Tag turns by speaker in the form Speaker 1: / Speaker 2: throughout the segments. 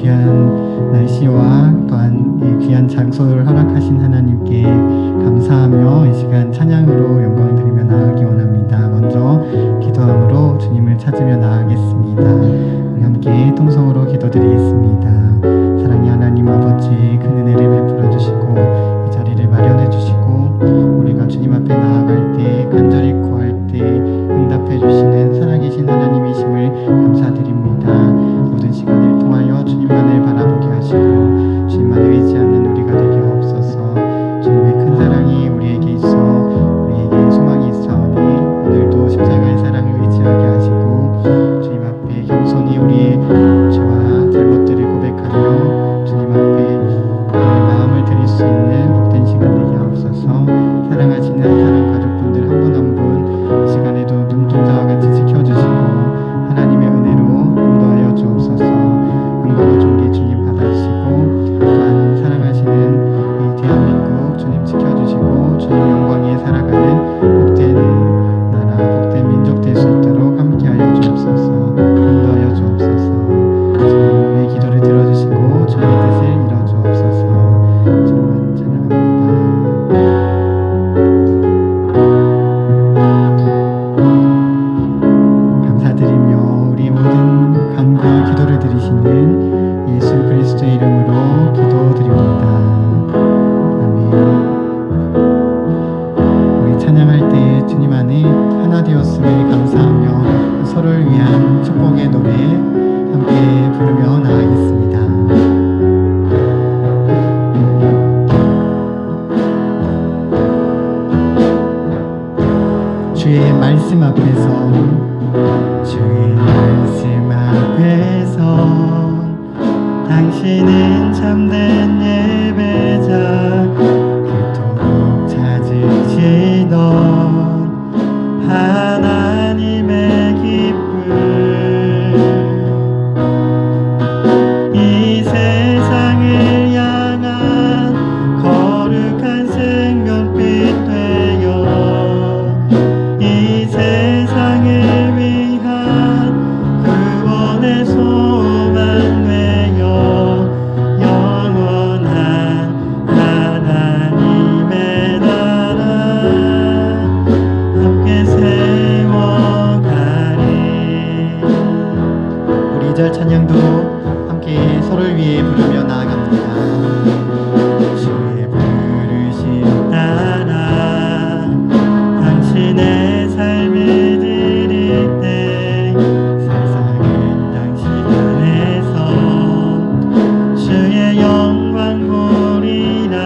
Speaker 1: 귀한 날씨와 또한 이 귀한 장소를 허락하신 하나님께 감사하며 이 시간 찬양으로 영광 드리며 나아가기 원합니다. 먼저 기도함으로 주님을 찾으며 나아가겠습니다. 우리 함께 통성으로 기도드리겠습니다. 사랑의 하나님 아버지, 큰 은혜를 베풀어 주시고 이 자리를 마련해 주시고 우리가 주님 앞에 나아갈 때 간절히 구할 때 응답해 주시는 살아계신 하나님이심을 감사드립니다. 모든 시간을 통하여 주님만을 바라보게 하시고 주님만을 의지하는 우리가 되게 하옵소서. 주님의 큰 사랑이 우리에게 있어 우리에게 소망이 있사오니 오늘도 십자가의 사랑을 의지하게 하시고 주님 앞에 겸손히 우리의 죄와 잘못들을 고백하며 주님 앞에 우리의 마음을 드릴 수 있는 복된 시간 되게 하옵소서. 사랑하시는 사랑 가족분들 한 분 한 분 이 시간에도 눈동자와 같이 지켜주시고 하나님의 은혜로 인도하여 주옵소서. 영광과 존귀 주님 받아주시고 또한 사랑하시는 이 대한민국 주님 지켜주시고 주님 영광에 살아가는 복된 나라 복된 민족 될 수 있도록 함께하여 주옵소서. 인도하여 주옵소서. 주님 우리의 기도를 들어주시고 주님의 뜻을 이루어 주옵소서. 주님만 찬양합니다. 감사드리며 우리 모든 간구와 기도를 들으시는 예수 그리스도의 이름으로 기도드립니다. 아멘. 우리 찬양할 때 주님 안에 하나 되었음을 감사하며 서로를 위한 축복의 노래 함께 부르며 나아가겠습니다. 주의 말씀 앞에서 주의 말씀 앞에서 당신은 참된 예배자 그토록 찾으시던 하나님의 기쁨 이 세상을 향한 거룩한 생명빛 되어 이 세상을 위한 구원의 소망 되어 영원한 하나님의 나라 함께 세워가리. 우리 2절 찬양도 함께 서로를 위해 부르며 나아갑니다. 주의 부르심 따라 당신의 삶을 드릴 때 세상은 당신 안에서 주의 영광 보리라.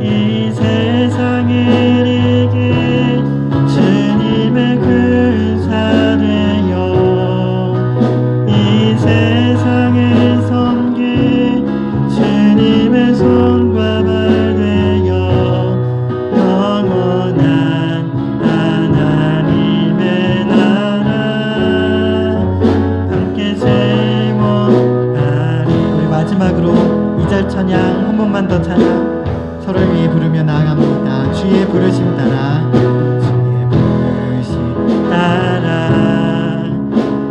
Speaker 1: 이 세상을 이길 주님의 군사 되어 이 세상을 섬길 주님의 손과 발 되어 영원한 하나님의 나라 함께 세워가리. 우리 마지막으로 2절 찬양 한 번만 더 찬양 서로를 위해 부르며 나아갑니다. 주의 부르심 따라 주의 부르심 따라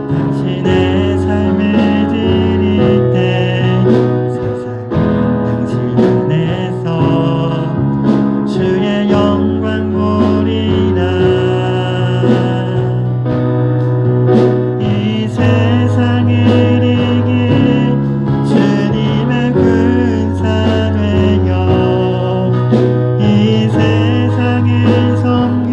Speaker 1: 당신의 삶을 드릴 때 세상은 당신 안에서 주의 영광 보리라. 이 세상을 이길 주님의 군사 되어 이 세상을 섬길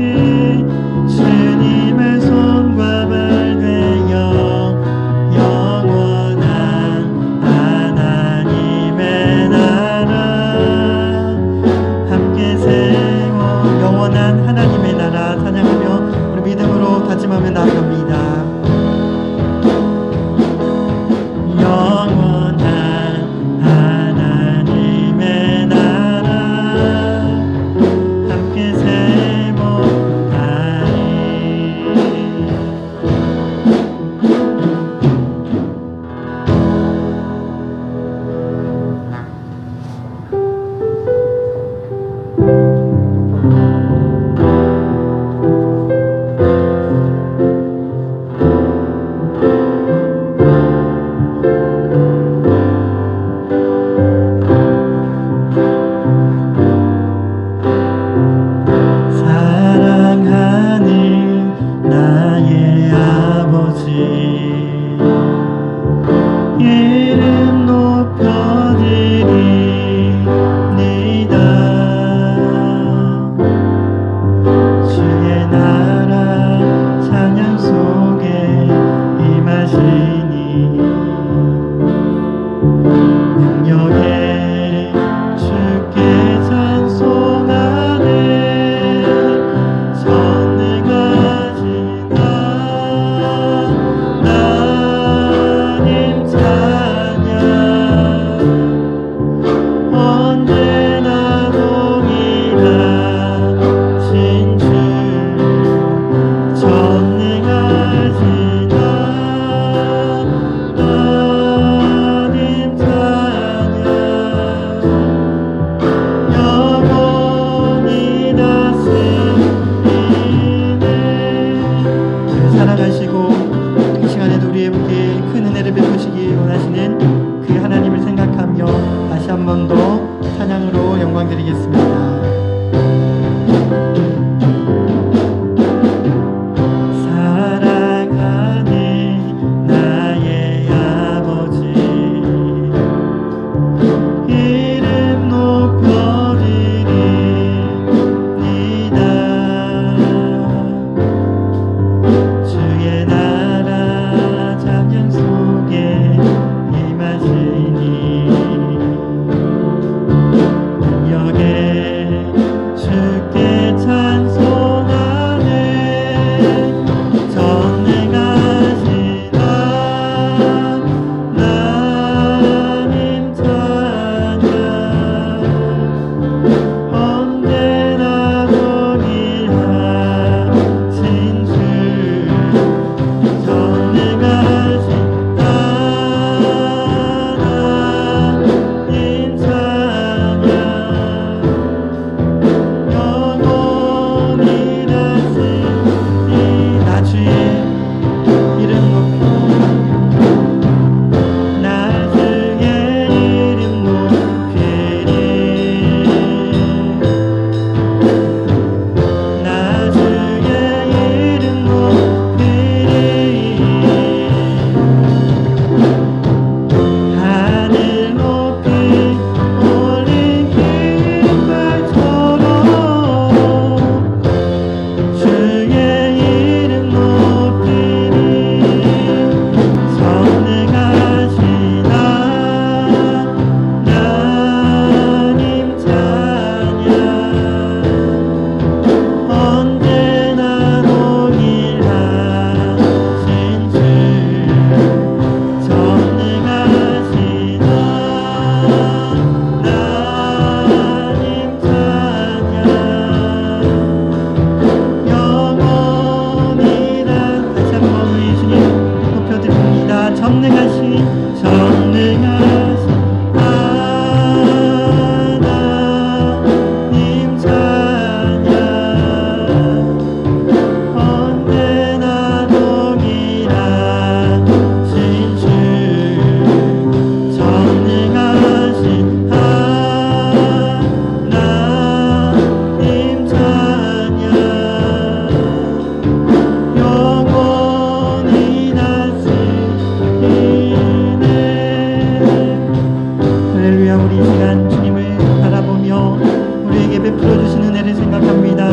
Speaker 1: 감사를 생각합니다.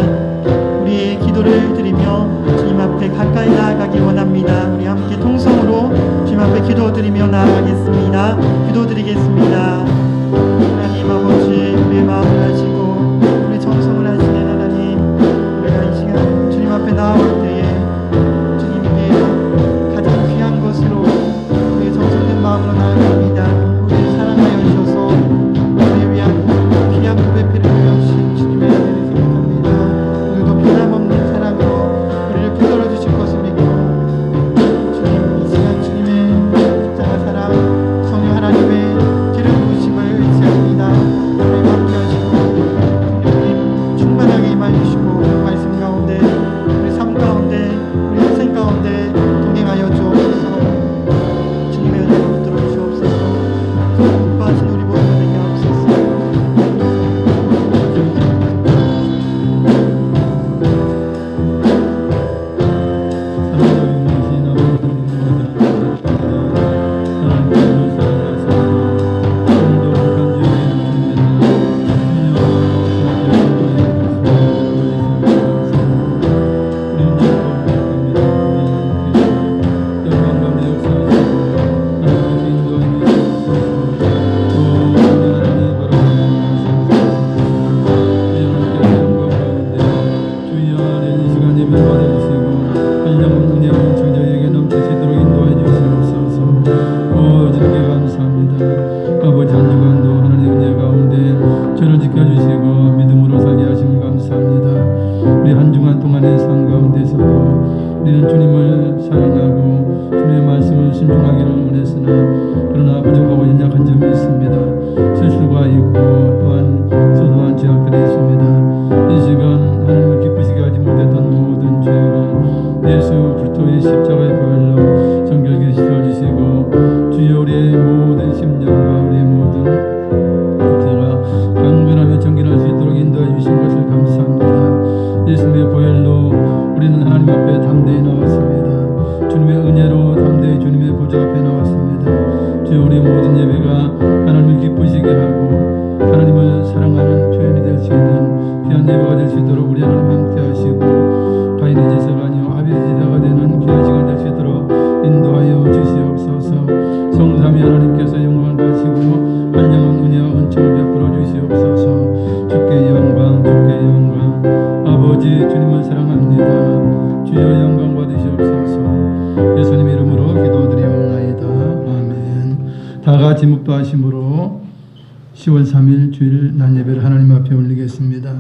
Speaker 1: 우리의 기도를 드리며 주님 앞에 가까이 나아가기 원합니다. 우리 함께 통성으로 주님 앞에 기도드리며 나아가겠습니다. 기도드리겠습니다. 하나님 아버지, 우리의 마음을 아시고 우리 정성을 아시는 하나님, 우리가 이 시간 주님 앞에 나아올 때에 주님께 가장 귀한 것으로 우리의 정성된 마음으로 나아갑니다. 우리를 사랑하여 주셔서 우리를 위한 귀한 고백을 흘려주신 주님의 은혜를 생각합니다. 오늘도 변함없는 사랑으로 우리를 붙들어 주실 것을 믿고 주님, 이 시간 주님의 십자가 사랑, 성령 하나님의 기름 부으심을 의지합니다. 우리와 함께 하시고 주님 충만하게 임하여 주시고 말씀 가운데, 우리 삶 가운데, 우리 인생 가운데 동행하여 주옵소서. 주님의 은혜를 붙들어 주시옵소서. 기뻐하신 우리 모두가 되게 하옵소서.
Speaker 2: 우리는 주님을 사랑하고 주님의 말씀을 순종하기를 원했으나 그러나 부족하고 연약한 점이 있습니다. 실수가 있고 또한 소소한 죄악들이 있습니다. 이 시간 하나님을 기쁘시게 하지 못했던 모든 죄악은 예수 그리스도의 십자가의 보혈로 정결케 씻어주시고 주여 우리의 모든 심령과 우리의 모든 육체가 강건하며 정결할 수 있도록 인도해 주신 것을 감사합니다. 예수님의 보혈로 우리는 하나님 앞에 담대히 나왔습니다. 주님의 은혜로 담대히 주님의 보좌 앞에 나왔습니다. 주여 우리의 모든 예배가 하나님을 기쁘시게 하고 하나님을 사랑하는 표현이 될 수 있는 귀한 예배가 될 수 있도록 우리 하나님 함께 하시고 가인의 제사가 아니요 아벨의 제사가 되는 귀한 시간 될 수 있도록 인도하여 주시옵소서. 성삼위 하나님께서 영광을 받으시고 한량한 은혜와 은총을 베풀어 주시옵소서. 주께 영광, 주께 영광. 아버지 주님을 사랑합니다. 주여 영광 받으시옵소서. 예수님 이름으로 기도드리옵나이다. 아멘. 다 같이 묵도하심으로 10월 3일 주일 낮 예배를 하나님 앞에 올리겠습니다.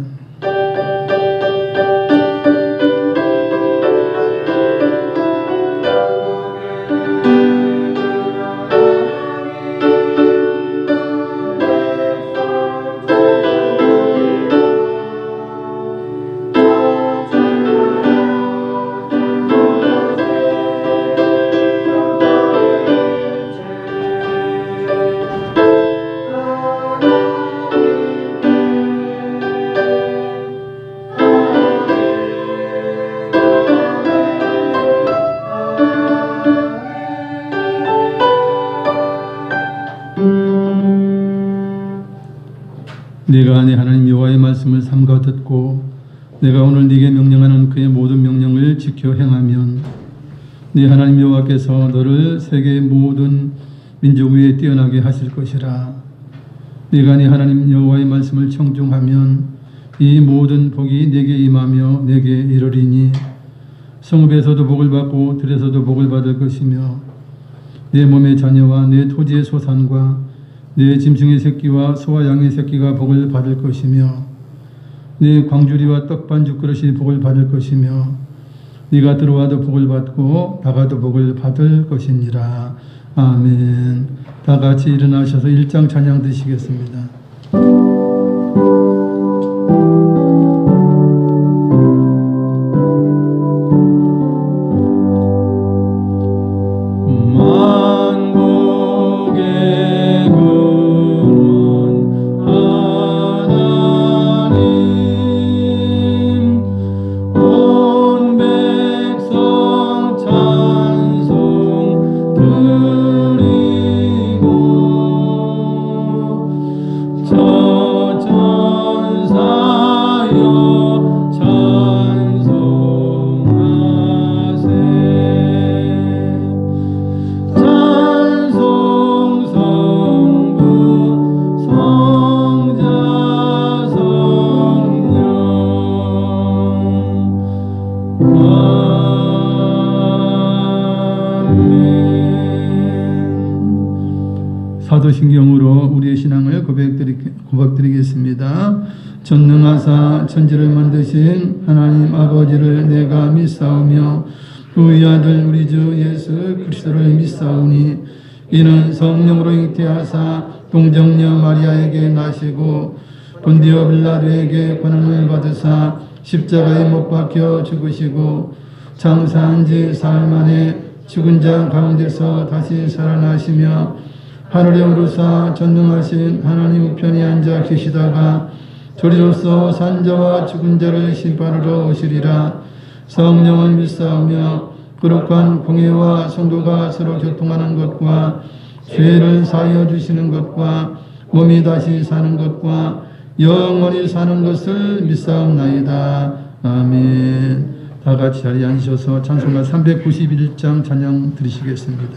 Speaker 2: 내가 네 하나님 여호와의 말씀을 삼가 듣고 내가 오늘 네게 명령하는 그의 모든 명령을 지켜 행하면 네 하나님 여호와께서 너를 세계의 모든 민족 위에 뛰어나게 하실 것이라. 네가 네 하나님 여호와의 말씀을 청중하면 이 모든 복이 네게 임하며 네게 이르리니 성읍에서도 복을 받고 들에서도 복을 받을 것이며 내 몸의 자녀와 내 토지의 소산과 내 짐승의 새끼와 소와 양의 새끼가 복을 받을 것이며 내 광주리와 떡반죽 그릇이 복을 받을 것이며 네가 들어와도 복을 받고 나가도 복을 받을 것이니라. 아멘. 다 같이 일어나셔서 1장 찬양 드시겠습니다. 성경으로 우리의 신앙을 고백드리겠습니다. 전능하사 천지를 만드신 하나님 아버지를 내가 믿사오며 그의 아들 우리 주 예수 그리스도를 믿사오니 이는 성령으로 잉태하사 동정녀 마리아에게 나시고 본디오 빌라도에게 권한을 받으사 십자가에 못 박혀 죽으시고 장사한 지 사흘 만에 죽은 자 가운데서 다시 살아나시며 하늘에 오르사 전능하신 하나님 우편에 앉아 계시다가 저리로서 산자와 죽은 자를 심판하러 오시리라. 성령을 믿사오며 거룩한 공회와 성도가 서로 교통하는 것과 죄를 사하여 주시는 것과 몸이 다시 사는 것과 영원히 사는 것을 믿사옵나이다. 아멘. 다 같이 자리에 앉으셔서 찬송가 391장 찬양 드리시겠습니다.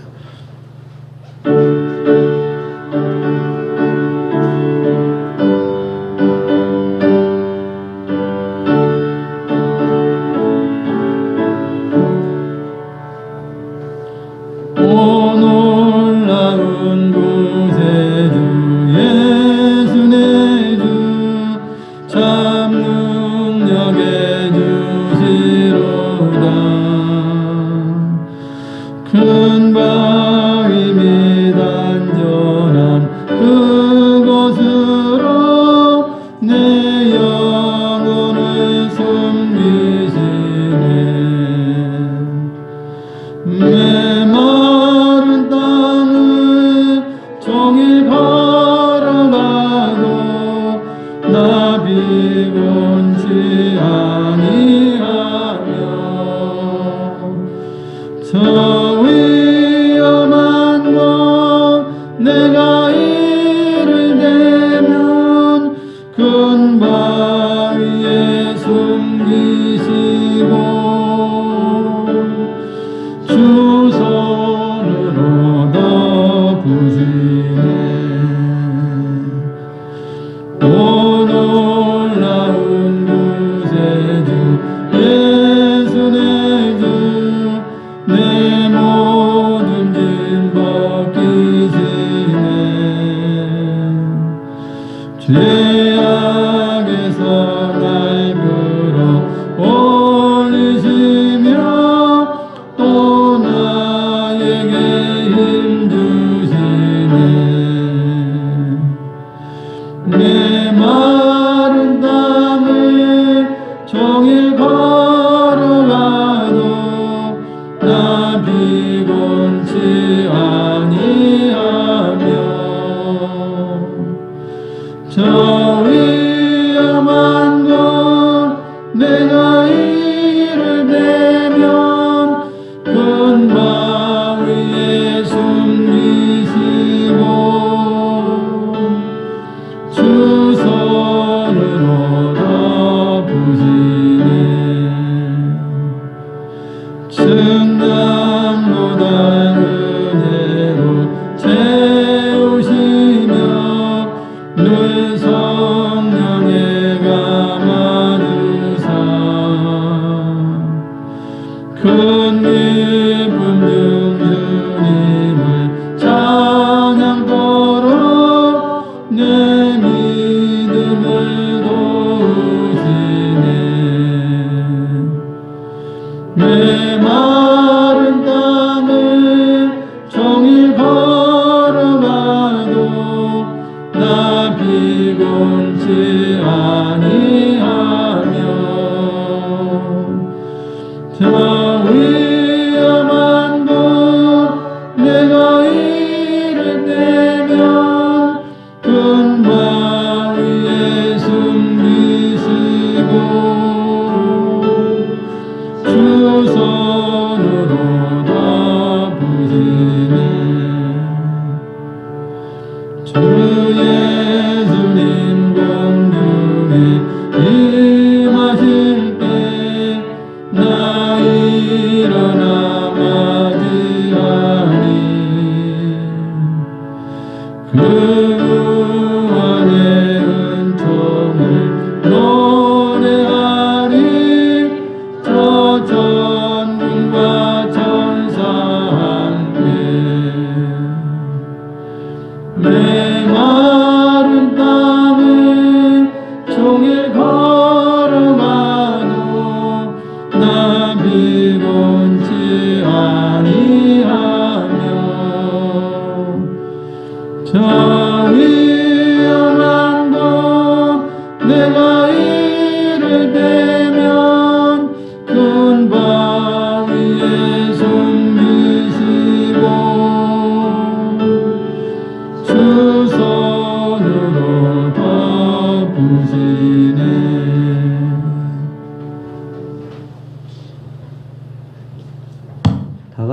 Speaker 3: 큰 바위밑 안전한 그곳으로 내 영혼을 숨기시네. 메마른 땅을 종일 걸어가도 나 비곤치 아니하며 저 위험한 곳 내가 이를 대면 큰 바위에 숨기시고 주 손으로 덮으시네. 오 놀라운 구세주 예수 내 주 내 모든 짐 벗기시네. 죄악에서 날 끌어올리시며 또 나에게 힘 주시네. 내 마른 땅을 종일 걸어가도 나 비곤치 아니하며 저 위험한 곳 내가 이를 대면 큰 바위에 숨기시고 주 손으로 덮으시네. 승남보다 은혜로 채우시며 늘 성령에 감아주사 큰 기쁨 중 주님을 찬양토록 내 믿음을 도우시네. 메마른 땅을 종일 걸어가도 나 비곤치 아니하며 저 위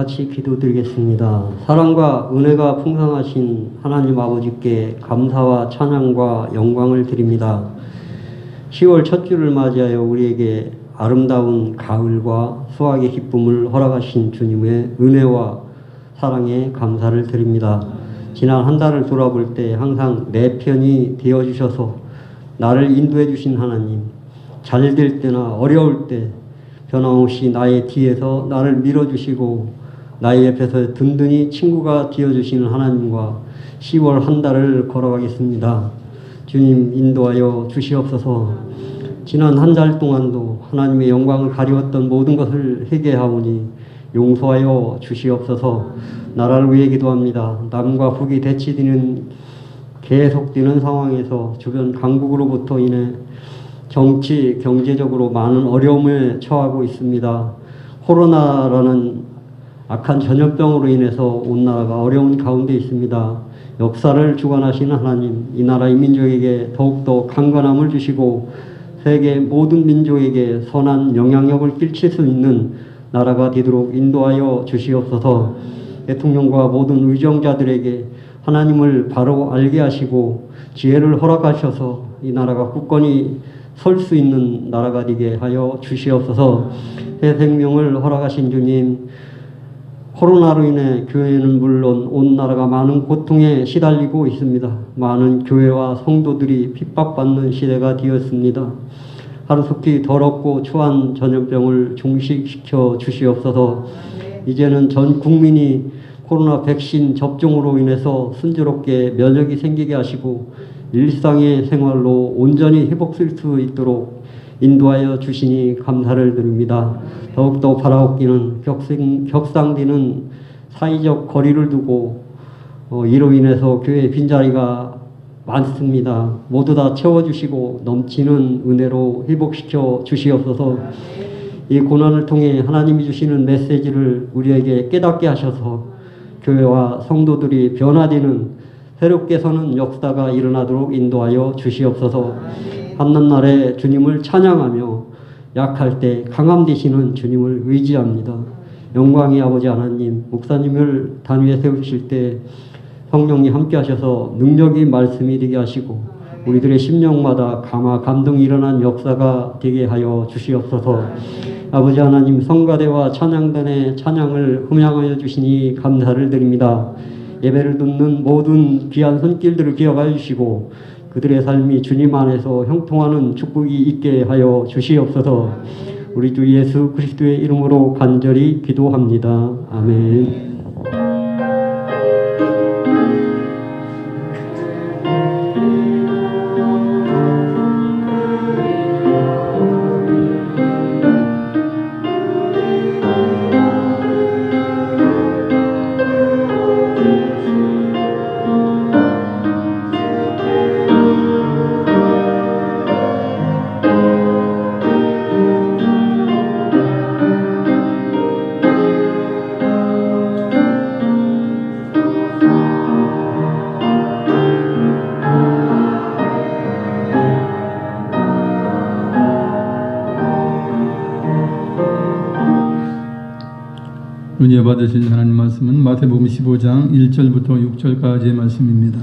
Speaker 4: 같이 기도드리겠습니다. 사랑과 은혜가 풍성하신 하나님 아버지께 감사와 찬양과 영광을 드립니다. 10월 첫 주를 맞이하여 우리에게 아름다운 가을과 수확의 기쁨을 허락하신 주님의 은혜와 사랑에 감사를 드립니다. 지난 한 달을 돌아볼 때 항상 내 편이 되어주셔서 나를 인도해 주신 하나님, 잘 될 때나 어려울 때 변함없이 나의 뒤에서 나를 밀어주시고 나의 옆에서 든든히 친구가 되어주시는 하나님과 10월 한 달을 걸어가겠습니다. 주님 인도하여 주시옵소서. 지난 한 달 동안도 하나님의 영광을 가리웠던 모든 것을 회개하오니 용서하여 주시옵소서. 나라를 위해 기도합니다. 남과 북이 대치되는 계속되는 상황에서 주변 강국으로부터 인해 정치, 경제적으로 많은 어려움에 처하고 있습니다. 코로나라는 악한 전염병으로 인해서 온 나라가 어려운 가운데 있습니다. 역사를 주관하시는 하나님, 이 나라 인민족에게 더욱더 강건함을 주시고 세계 모든 민족에게 선한 영향력을 끼칠 수 있는 나라가 되도록 인도하여 주시옵소서. 대통령과 모든 의정자들에게 하나님을 바로 알게 하시고 지혜를 허락하셔서 이 나라가 굳건히 설 수 있는 나라가 되게 하여 주시옵소서. 새 생명을 허락하신 주님, 코로나로 인해 교회는 물론 온 나라가 많은 고통에 시달리고 있습니다. 많은 교회와 성도들이 핍박받는 시대가 되었습니다. 하루속히 더럽고 추한 전염병을 종식시켜 주시옵소서. 이제는 전 국민이 코로나 백신 접종으로 인해서 순조롭게 면역이 생기게 하시고 일상의 생활로 온전히 회복될 수 있도록 인도하여 주시니 감사를 드립니다. 더욱더 바라옵기는 격상되는 사회적 거리를 두고 이로 인해서 교회 빈자리가 많습니다. 모두 다 채워주시고 넘치는 은혜로 회복시켜 주시옵소서. 이 고난을 통해 하나님이 주시는 메시지를 우리에게 깨닫게 하셔서 교회와 성도들이 변화되는 새롭게 서는 역사가 일어나도록 인도하여 주시옵소서. 한낱날에 주님을 찬양하며 약할 때 강함 되시는 주님을 의지합니다. 영광의 아버지 하나님, 목사님을 단위에 세우실 때 성령이 함께 하셔서 능력이 말씀이 되게 하시고 우리들의 심령마다 감화 감동이 일어난 역사가 되게 하여 주시옵소서. 아버지 하나님, 성가대와 찬양단의 찬양을 흠양하여 주시니 감사를 드립니다. 예배를 듣는 모든 귀한 손길들을 기억하여 주시고 그들의 삶이 주님 안에서 형통하는 축복이 있게 하여 주시옵소서. 우리 주 예수 그리스도의 이름으로 간절히 기도합니다. 아멘.
Speaker 2: 은혜 받으신 하나님 말씀은 마태복음 15장 1절부터 6절까지의 말씀입니다.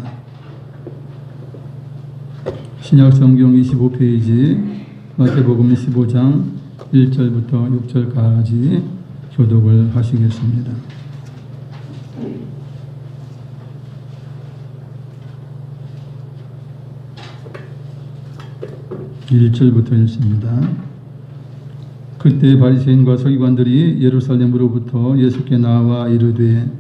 Speaker 2: 신약 성경 25페이지 마태복음 15장 1절부터 6절까지 교독을 하시겠습니다. (1절부터) 읽습니다. 그때 바리새인과 서기관들이 예루살렘으로부터 예수께 나와 이르되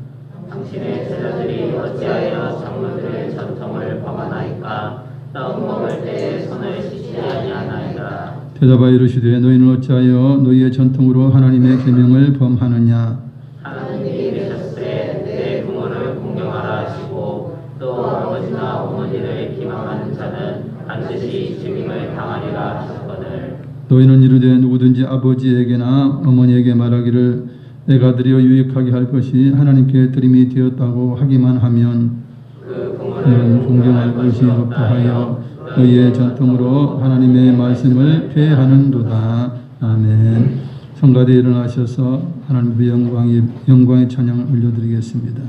Speaker 5: 당신의 제자들이 어찌하여 장로들의 전통을 범하나이까? 떡 먹을 때에 손을 씻지 아니하나이다.
Speaker 2: 대답하여 이르시되 너희는 어찌하여 너희의 전통으로 하나님의 계명을 범하느냐?
Speaker 5: 하나님이 이르셨으되 내 부모를 공경하라 하시고 또 아버지나 어머니를 기망하는 자는 반드시 죽임을 당하리라 하셨거늘.
Speaker 2: 너희는 이르되 누구든지 아버지에게나 어머니에게 말하기를 내가 드려 유익하게 할 것이 하나님께 드림이 되었다고 하기만 하면
Speaker 5: 그 부모를
Speaker 2: 존경할 것이 없다 하여 너희의 전통으로 하나님의 말씀을 폐하는도다. 아멘. 성가대 일어나셔서 하나님의 영광의 찬양을 올려드리겠습니다.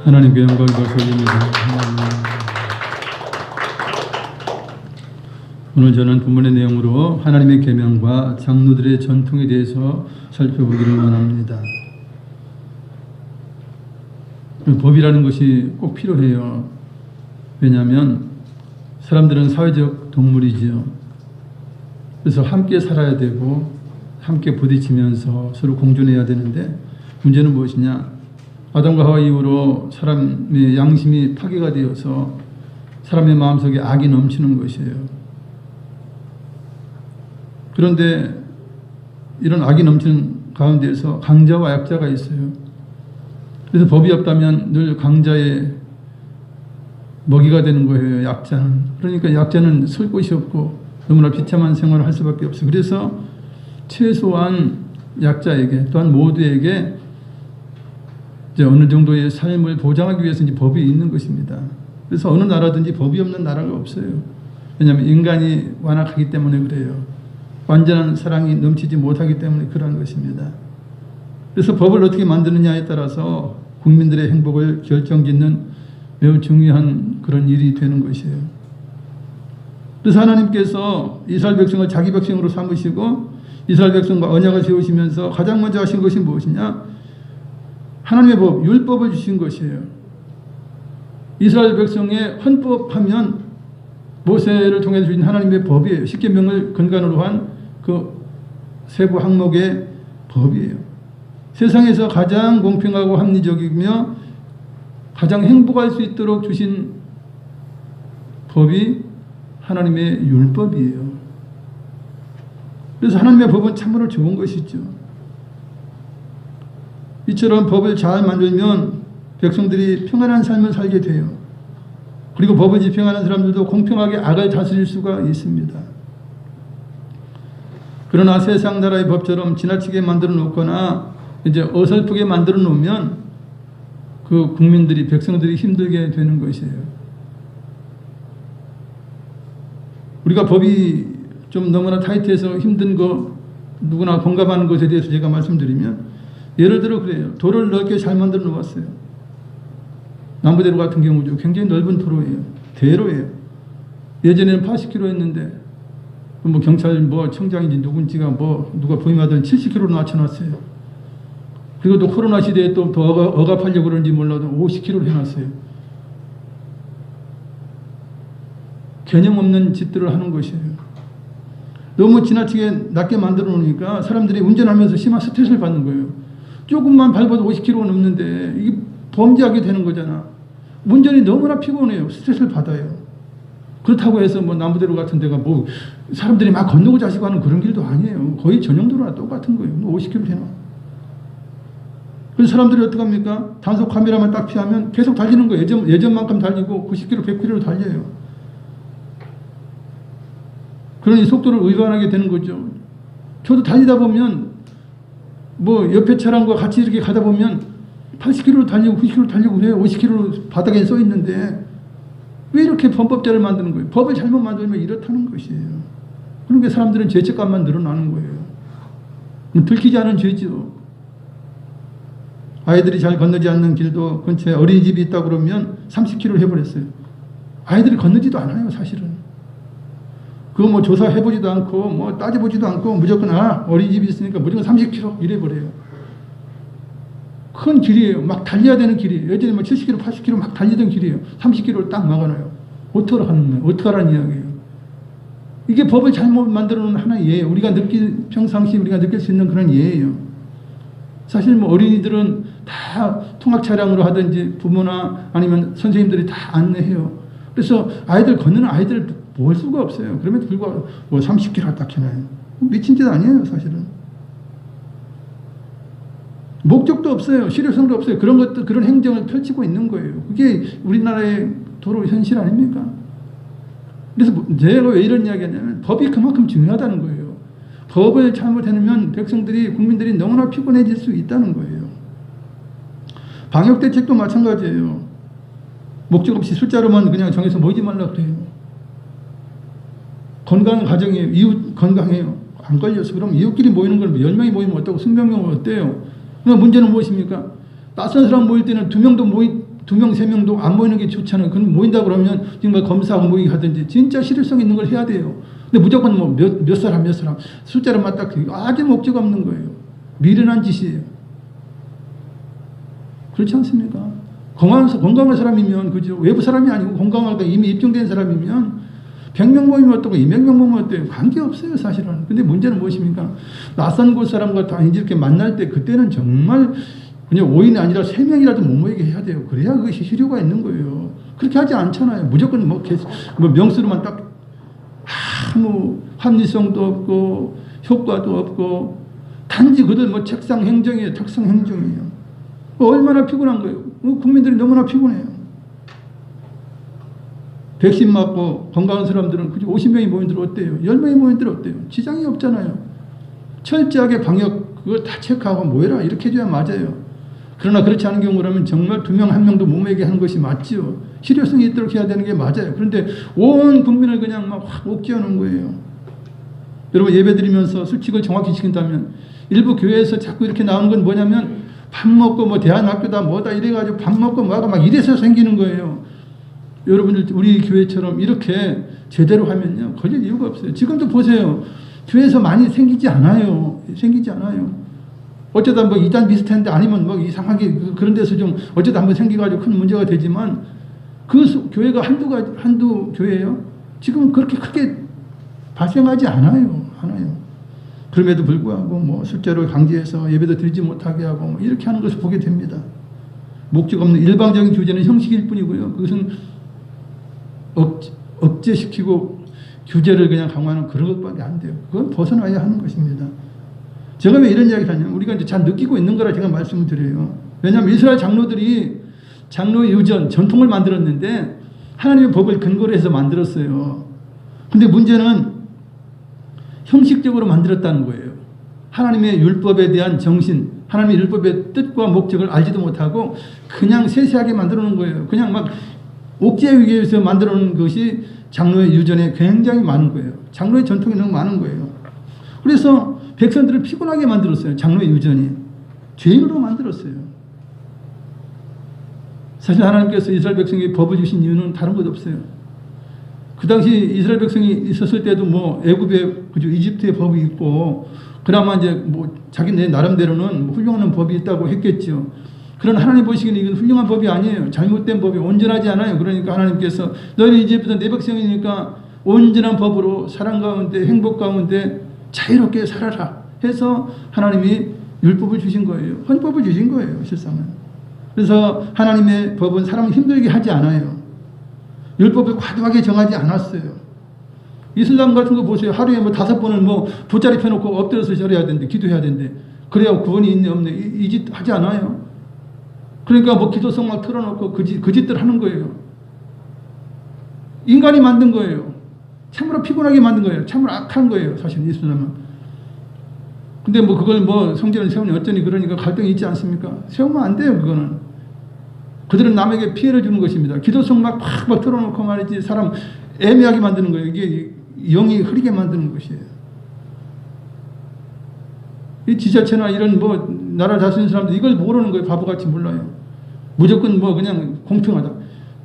Speaker 2: 하나님께 영광과 돌립니다. 오늘 저는 본문의 내용으로 하나님의 계명과 장로들의 전통에 대해서 살펴보기를 원합니다. 법이라는 것이 꼭 필요해요. 왜냐하면 사람들은 사회적 동물이지요. 그래서 함께 살아야 되고 함께 부딪히면서 서로 공존해야 되는데 문제는 무엇이냐? 아담과 하와 이후로 사람의 양심이 파괴가 되어서 사람의 마음속에 악이 넘치는 것이에요. 그런데 이런 악이 넘치는 가운데에서 강자와 약자가 있어요. 그래서 법이 없다면 늘 강자의 먹이가 되는 거예요, 약자는. 그러니까 약자는 설 곳이 없고 너무나 비참한 생활을 할 수밖에 없어요. 그래서 최소한 약자에게 또한 모두에게 이제 어느 정도의 삶을 보장하기 위해서 이제 법이 있는 것입니다. 그래서 어느 나라든지 법이 없는 나라가 없어요. 왜냐하면 인간이 완악하기 때문에 그래요. 완전한 사랑이 넘치지 못하기 때문에 그러한 것입니다. 그래서 법을 어떻게 만드느냐에 따라서 국민들의 행복을 결정짓는 매우 중요한 그런 일이 되는 것이에요. 그래서 하나님께서 이스라엘 백성을 자기 백성으로 삼으시고 이스라엘 백성과 언약을 세우시면서 가장 먼저 하신 것이 무엇이냐? 하나님의 법, 율법을 주신 것이에요. 이스라엘 백성의 헌법하면 모세를 통해 주신 하나님의 법이에요. 십계명을 근간으로 한 그 세부 항목의 법이에요. 세상에서 가장 공평하고 합리적이며 가장 행복할 수 있도록 주신 법이 하나님의 율법이에요. 그래서 하나님의 법은 참으로 좋은 것이죠. 이처럼 법을 잘 만들면 백성들이 평안한 삶을 살게 돼요. 그리고 법을 집행하는 사람들도 공평하게 악을 다스릴 수가 있습니다. 그러나 세상 나라의 법처럼 지나치게 만들어 놓거나 이제 어설프게 만들어 놓으면 그 국민들이, 백성들이 힘들게 되는 것이에요. 우리가 법이 좀 너무나 타이트해서 힘든 거, 누구나 공감하는 것에 대해서 제가 말씀드리면, 예를 들어 그래요. 도로를 넓게 잘 만들어 놓았어요. 남부대로 같은 경우도 굉장히 넓은 도로예요. 대로예요. 예전에는 80km였는데 뭐 경찰 뭐 청장인지 누군지가 뭐 누가 부임하던 70km로 낮춰놨어요. 그리고 또 코로나 시대에 또 더 억압하려고 그러는지 몰라도 50km로 해놨어요. 개념 없는 짓들을 하는 것이에요. 너무 지나치게 낮게 만들어 놓으니까 사람들이 운전하면서 심한 스트레스를 받는 거예요. 조금만 밟아도 50km 넘는데 이게 범죄하게 되는 거잖아. 운전이 너무나 피곤해요. 스트레스를 받아요. 그렇다고 해서 뭐 남부대로 같은 데가 뭐 사람들이 막 건너고 자시고 하는 그런 길도 아니에요. 거의 전용도로나 똑같은 거예요. 50km 해놔. 그래서 사람들이 어떻게 합니까? 단속 카메라만 딱 피하면 계속 달리는 거예요. 예전만큼 달리고 90km, 100km로 달려요. 그러니 속도를 위반하게 되는 거죠. 저도 달리다 보면 뭐 옆에 차량과 같이 이렇게 가다 보면 80km 달리고 90km 달리고 그래요. 50km 바닥에 써 있는데 왜 이렇게 범법자를 만드는 거예요? 법을 잘못 만들면 이렇다는 것이에요. 그러니까 사람들은 죄책감만 늘어나는 거예요. 들키지 않은 죄죠. 아이들이 잘 건너지 않는 길도 근처에 어린이집이 있다 그러면 30km를 해버렸어요. 아이들이 건너지도 않아요, 사실은. 그거 뭐 조사해보지도 않고 뭐 따져보지도 않고 무조건 어린이집이 있으니까 무조건 30km 이래버려요. 큰 길이에요. 막 달려야 되는 길이에요. 예전에 뭐 70km, 80km 막 달리던 길이에요. 30km를 딱 막아놔요. 어떻게 하는 거예요? 어떻게 하라는 이야기예요? 이게 법을 잘못 만들어 놓은 하나의 예예요. 우리가 평상시 우리가 느낄 수 있는 그런 예예요. 사실 뭐 어린이들은 다 통학 차량으로 하든지 부모나 아니면 선생님들이 다 안내해요. 그래서 아이들 건너는 아이들 볼 수가 없어요. 그럼에도 불구하고 뭐 30km 딱 해놔요. 미친 짓 아니에요, 사실은. 목적도 없어요. 실효성도 없어요. 그런 것들, 그런 행정을 펼치고 있는 거예요. 그게 우리나라의 도로 현실 아닙니까? 그래서 제가 왜 이런 이야기 하냐면 법이 그만큼 중요하다는 거예요. 법을 잘못해놓으면 백성들이, 국민들이 너무나 피곤해질 수 있다는 거예요. 방역대책도 마찬가지예요. 목적 없이 숫자로만 그냥 정해서 모이지 말라 그래요. 건강한 가정이에요. 이웃 건강해요. 안 걸려서. 그럼 이웃끼리 모이는 건 10명이 모이면 어떠고 20명이 어때요? 그러나 문제는 무엇입니까? 낯선 사람 모일 때는 2명도 2명, 3명도 안 모이는 게 좋잖아요. 그럼 모인다 그러면 정말 검사하고 모이게 하든지 진짜 실효성 있는 걸 해야 돼요. 근데 무조건 뭐 몇 사람 숫자를 맞다 아주 목적 없는 거예요. 미련한 짓이에요. 그렇지 않습니까? 건강한 사람이면 그죠? 외부 사람이 아니고 건강하다 이미 입증된 사람이면 100명 모이면 어떠고 200명 모이면 어때요? 관계없어요 사실은. 근데 문제는 무엇입니까? 낯선 곳 사람과 다 이렇게 만날 때 그때는 정말 그냥 5인이 아니라 3명이라도 못 모이게 해야 돼요. 그래야 그것이 실효가 있는 거예요. 그렇게 하지 않잖아요. 무조건 뭐 명수로만 딱 아무 합리성도 없고 효과도 없고 단지 그들 뭐 책상 행정이에요. 탁상 행정이에요. 얼마나 피곤한 거예요. 국민들이 너무나 피곤해요. 백신 맞고 건강한 사람들은 50명이 모인들 어때요? 10명이 모인들 어때요? 지장이 없잖아요. 철저하게 방역 그걸 다 체크하고 모여라 이렇게 해줘야 맞아요. 그러나 그렇지 않은 경우라면 정말 2명, 1명도 못 모이게 하는 것이 맞지요. 실효성이 있도록 해야 되는 게 맞아요. 그런데 온 국민을 그냥 막 확 옥죄하는 거예요. 여러분 예배 드리면서 수칙을 정확히 지킨다면 일부 교회에서 자꾸 이렇게 나오는 건 뭐냐면 밥 먹고 뭐 대안학교다 뭐다 이래가지고 밥 먹고 뭐하고 막 이래서 생기는 거예요. 여러분들 우리 교회처럼 이렇게 제대로 하면요 걸릴 이유가 없어요. 지금도 보세요. 교회에서 많이 생기지 않아요. 어쩌다 뭐 이단 비슷한데 아니면 뭐 이상하게 그런 데서 좀 어쩌다 한번 생겨가지고 큰 문제가 되지만 그 교회가 한두 교회예요. 지금 그렇게 크게 발생하지 않아요. 그럼에도 불구하고 뭐 실제로 강제해서 예배도 드리지 못하게 하고 뭐 이렇게 하는 것을 보게 됩니다. 목적 없는 일방적인 규제는 형식일 뿐이고요. 그것은 억제시키고 규제를 그냥 강화하는 그런 것밖에 안 돼요. 그건 벗어나야 하는 것입니다. 제가 왜 이런 이야기를 하냐면 우리가 이제 잘 느끼고 있는 거라 제가 말씀을 드려요. 왜냐하면 이스라엘 장로들이 장로의 유전, 전통을 만들었는데 하나님의 법을 근거로 해서 만들었어요. 근데 문제는 형식적으로 만들었다는 거예요. 하나님의 율법에 대한 정신, 하나님의 율법의 뜻과 목적을 알지도 못하고 그냥 세세하게 만들어 놓은 거예요. 그냥 막 옥죄하기 위해서 만들어 놓은 것이 장로의 유전에 굉장히 많은 거예요. 장로의 전통이 너무 많은 거예요. 그래서 백성들을 피곤하게 만들었어요. 장로의 유전이. 죄인으로 만들었어요. 사실 하나님께서 이스라엘 백성에게 법을 주신 이유는 다른 것 없어요. 그 당시 이스라엘 백성이 있었을 때도 뭐 애굽의 그죠 이집트의 법이 있고 그나마 이제 뭐 자기네 나름대로는 훌륭한 법이 있다고 했겠죠. 그러나 하나님 보시기에는 이건 훌륭한 법이 아니에요. 잘못된 법이 온전하지 않아요. 그러니까 하나님께서 너희 이제부터 내 백성이니까 온전한 법으로 사랑 가운데 행복 가운데 자유롭게 살아라 해서 하나님이 율법을 주신 거예요. 헌법을 주신 거예요. 실상은. 그래서 하나님의 법은 사람을 힘들게 하지 않아요. 율법을 과도하게 정하지 않았어요. 이슬람 같은 거 보세요. 하루에 뭐 5번을 뭐 돗자리 펴놓고 엎드려서 절해야 되는데 기도해야 되는데 그래야 구원이 있네 없네 이 짓 하지 않아요. 그러니까 뭐 기도성 막 틀어놓고 그 짓들 하는 거예요. 인간이 만든 거예요. 참으로 피곤하게 만든 거예요. 참으로 악한 거예요. 사실 이슬람은. 근데 뭐 그걸 뭐 성전을 세우니 어쩌니 그러니까 갈등이 있지 않습니까? 세우면 안 돼요. 그거는. 그들은 남에게 피해를 주는 것입니다. 기도성 막 틀어놓고 말이지 사람 애매하게 만드는 거예요. 이게 영이 흐리게 만드는 것이에요. 이 지자체나 이런 뭐 나라 다스리는 사람들 이걸 모르는 거예요. 바보같이 몰라요. 무조건 뭐 그냥 공평하다.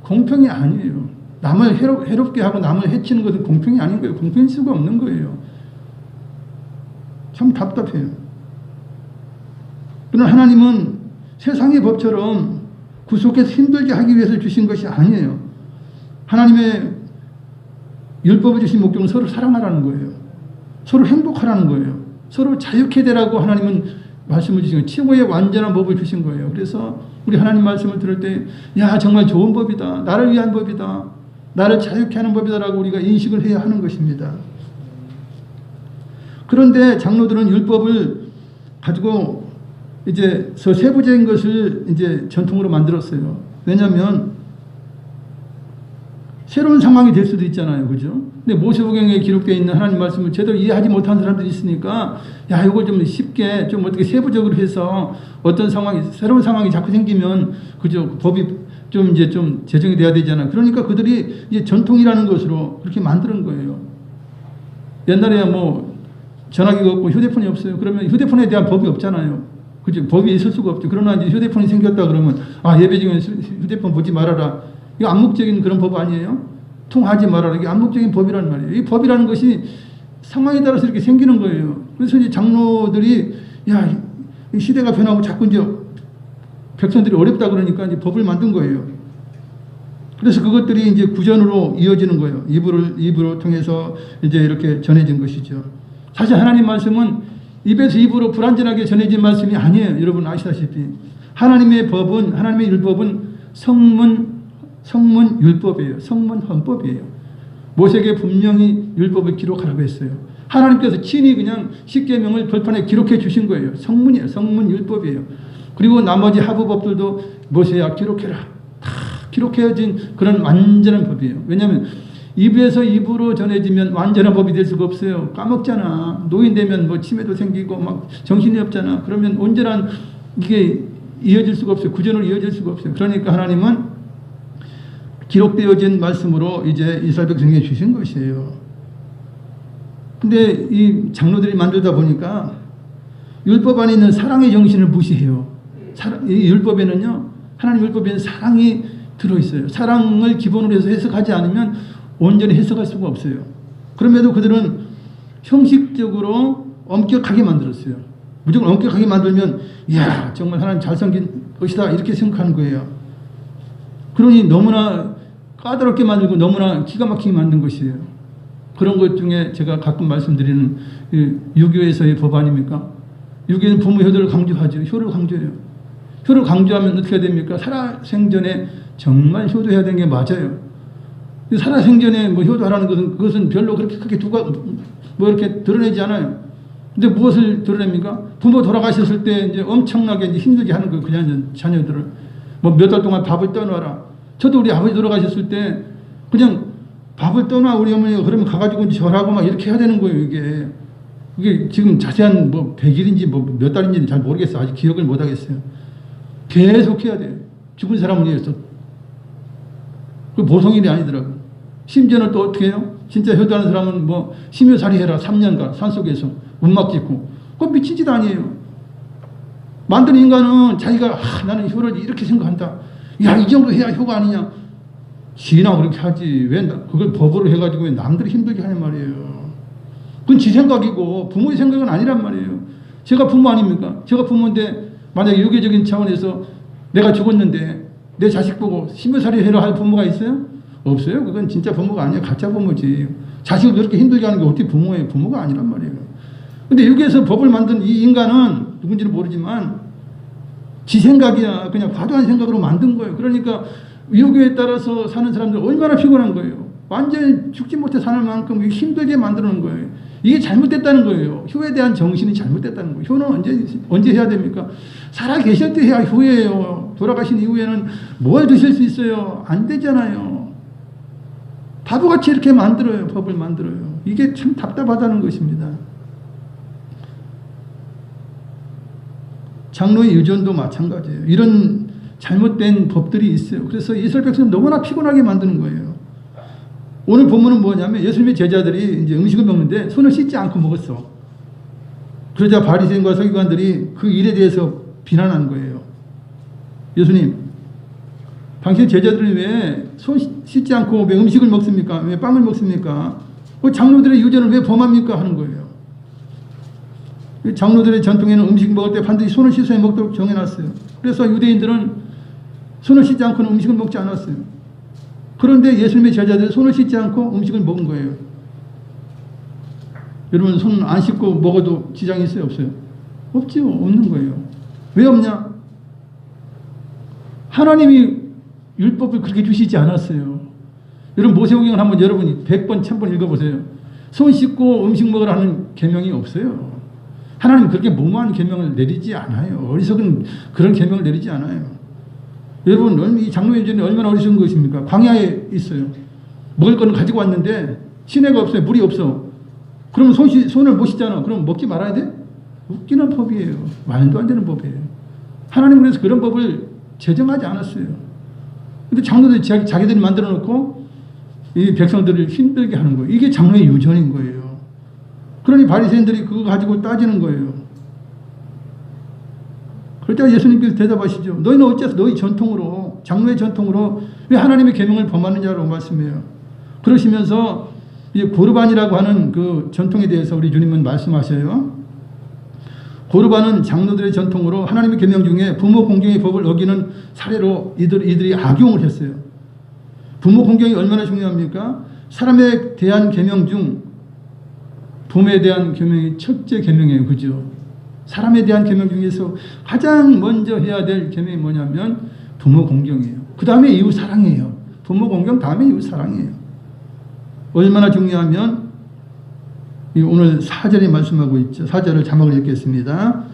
Speaker 2: 공평이 아니에요. 남을 해롭게 하고 남을 해치는 것은 공평이 아닌 거예요. 공평일 수가 없는 거예요. 참 답답해요. 그러나 하나님은 세상의 법처럼 구속해서 힘들게 하기 위해서 주신 것이 아니에요. 하나님의 율법을 주신 목적은 서로 사랑하라는 거예요. 서로 행복하라는 거예요. 서로 자유케 되라고 하나님은 말씀을 주신 거예요. 최고의 완전한 법을 주신 거예요. 그래서 우리 하나님 말씀을 들을 때 야 정말 좋은 법이다. 나를 위한 법이다. 나를 자유케 하는 법이다라고 우리가 인식을 해야 하는 것입니다. 그런데 장로들은 율법을 가지고 이제 세부적인 것을 이제 전통으로 만들었어요. 왜냐하면 새로운 상황이 될 수도 있잖아요. 그죠? 근데 모세오경에 기록되어 있는 하나님 말씀을 제대로 이해하지 못한 사람들이 있으니까 야, 이걸 좀 쉽게 좀 어떻게 세부적으로 해서 어떤 상황이, 새로운 상황이 자꾸 생기면 그죠? 법이 좀 이제 좀 제정이 돼야 되잖아요. 그러니까 그들이 이제 전통이라는 것으로 그렇게 만드는 거예요. 옛날에야 뭐 전화기가 없고 휴대폰이 없어요. 그러면 휴대폰에 대한 법이 없잖아요. 그죠? 법이 있을 수가 없죠. 그러나 이제 휴대폰이 생겼다 그러면 예배 중에 휴대폰 보지 말아라. 이거 암묵적인 그런 법 아니에요? 통하지 말아라. 이게 암묵적인 법이란 말이에요. 이 법이라는 것이 상황에 따라서 이렇게 생기는 거예요. 그래서 이제 장로들이 이 시대가 변하고 자꾸 이제 백성들이 어렵다 그러니까 이제 법을 만든 거예요. 그래서 그것들이 이제 구전으로 이어지는 거예요. 입으로 통해서 이제 이렇게 전해진 것이죠. 사실 하나님 말씀은 입에서 입으로 불완전하게 전해진 말씀이 아니에요. 여러분 아시다시피 하나님의 법은, 하나님의 율법은 성문 율법이에요. 성문 헌법이에요. 모세에게 분명히 율법을 기록하라고 했어요. 하나님께서 친히 그냥 십계명을 벌판에 기록해 주신 거예요. 성문이에요. 성문 율법이에요. 그리고 나머지 하부법들도 모세야 기록해라. 다 기록해진 그런 완전한 법이에요. 왜냐하면 입에서 입으로 전해지면 완전한 법이 될 수가 없어요. 까먹잖아. 노인 되면 뭐 치매도 생기고 막 정신이 없잖아. 그러면 온전한 이게 이어질 수가 없어요. 구전으로 이어질 수가 없어요. 그러니까 하나님은 기록되어진 말씀으로 이제 이스라엘 백성에게 주신 것이에요. 근데 이 장로들이 만들다 보니까 율법 안에 있는 사랑의 정신을 무시해요. 이 율법에는요, 하나님 율법에는 사랑이 들어있어요. 사랑을 기본으로 해서 해석하지 않으면 온전히 해석할 수가 없어요. 그럼에도 그들은 형식적으로 엄격하게 만들었어요. 무조건 엄격하게 만들면 이야 정말 하나님 잘 섬긴 것이다 이렇게 생각하는 거예요. 그러니 너무나 까다롭게 만들고 너무나 기가 막히게 만든 것이에요. 그런 것 중에 제가 가끔 말씀드리는 유교에서의 법 아닙니까? 유교는 부모 효도를 강조하죠. 효를 강조해요. 효를 강조하면 어떻게 됩니까? 살아생전에 정말 효도해야 되는 게 맞아요. 살아생전에 뭐 효도하라는 것은 그것은 별로 그렇게 크게 뭐 이렇게 드러내지 않아요. 근데 무엇을 드러냅니까? 부모 돌아가셨을 때 이제 엄청나게 이제 힘들게 하는 거예요. 그냥 자녀들을 뭐 몇 달 동안 밥을 떠놔라. 저도 우리 아버지 돌아가셨을 때 그냥 밥을 떠나 우리 어머니가 그러면 가가지고 절하고 막 이렇게 해야 되는 거예요. 이게 지금 자세한 뭐 100일인지 뭐 몇 달인지는 잘 모르겠어요. 아직 기억을 못 하겠어요. 계속 해야 돼요. 죽은 사람을 위해서. 그 보통일이 아니더라고요. 심지어는 또 어떻게 해요? 진짜 효도하는 사람은 뭐 심효살이 해라 3년간 산속에서 운막 짓고 그거 미친 짓 아니에요. 만든 인간은 자기가 나는 효를 이렇게 생각한다. 야 이 정도 해야 효가 아니냐. 지나 그렇게 하지. 왜 그걸 법으로 해가지고 왜 남들이 힘들게 하는 말이에요. 그건 지 생각이고 부모의 생각은 아니란 말이에요. 제가 부모 아닙니까? 제가 부모인데 만약에 유교적인 차원에서 내가 죽었는데 내 자식 보고 심효살이 해라 할 부모가 있어요? 없어요. 그건 진짜 부모가 아니에요. 가짜 부모지. 자식을 그렇게 힘들게 하는 게 어떻게 부모예요? 부모가 아니란 말이에요. 근데 유교에서 법을 만든 이 인간은 누군지는 모르지만 지 생각이야. 그냥 과도한 생각으로 만든 거예요. 그러니까 유교에 따라서 사는 사람들 얼마나 피곤한 거예요. 완전히 죽지 못해 사는 만큼 힘들게 만들어 놓은 거예요. 이게 잘못됐다는 거예요. 효에 대한 정신이 잘못됐다는 거예요. 효는 언제 해야 됩니까? 살아 계실 때 해야 효예요. 돌아가신 이후에는 뭘 드실 수 있어요? 안 되잖아요. 바보같이 이렇게 만들어요. 법을 만들어요. 이게 참 답답하다는 것입니다. 장로의 유전도 마찬가지예요. 이런 잘못된 법들이 있어요. 그래서 이스라엘 백성은 너무나 피곤하게 만드는 거예요. 오늘 본문은 뭐냐면 예수님의 제자들이 이제 음식을 먹는데 손을 씻지 않고 먹었어. 그러자 바리새인과 서기관들이 그 일에 대해서 비난한 거예요. 예수님, 당신 제자들은 왜 손 씻지 않고 왜 음식을 먹습니까? 왜 빵을 먹습니까? 장로들의 유전을 왜 범합니까? 하는 거예요. 장로들의 전통에는 음식 먹을 때 반드시 손을 씻어야 먹도록 정해놨어요. 그래서 유대인들은 손을 씻지 않고는 음식을 먹지 않았어요. 그런데 예수님의 제자들은 손을 씻지 않고 음식을 먹은 거예요. 여러분 손 안 씻고 먹어도 지장이 있어요? 없어요? 없죠. 없는 거예요. 왜 없냐? 하나님이 율법을 그렇게 주시지 않았어요. 여러분 모세오경을 한번 여러분이 100번 1000번 읽어보세요. 손 씻고 음식 먹으라는 계명이 없어요. 하나님 그렇게 무모한 계명을 내리지 않아요. 어리석은 그런 계명을 내리지 않아요. 여러분 이 장로의 유전이 얼마나 어리석은 것입니까? 광야에 있어요. 먹을 거는 가지고 왔는데 시내가 없어요. 물이 없어. 그러면 손을 못 씻잖아. 그럼 먹지 말아야 돼? 웃기는 법이에요. 말도 안 되는 법이에요. 하나님은 그래서 그런 법을 제정하지 않았어요. 근데 장로들이 자기들이 만들어 놓고 이 백성들을 힘들게 하는 거예요. 이게 장로의 유전인 거예요. 그러니 바리새인들이 그거 가지고 따지는 거예요. 그럴 때 예수님께서 대답하시죠. 너희는 어째서 너희 전통으로, 장로의 전통으로 왜 하나님의 계명을 범하느냐고 말씀해요. 그러시면서 이 고르반이라고 하는 그 전통에 대해서 우리 주님은 말씀하셔요. 고르반은 장로들의 전통으로 하나님의 계명 중에 부모 공경의 법을 어기는 사례로 이들이 악용을 했어요. 부모 공경이 얼마나 중요합니까? 사람에 대한 계명 중 부모에 대한 계명이 첫째 계명이에요. 그죠? 사람에 대한 계명 중에서 가장 먼저 해야 될 계명이 뭐냐면 부모 공경이에요. 그 다음에 이웃 사랑이에요. 부모 공경 다음에 이웃 사랑이에요. 얼마나 중요하면 오늘 4절에 말씀하고 있죠. 4절을 자막을 읽겠습니다.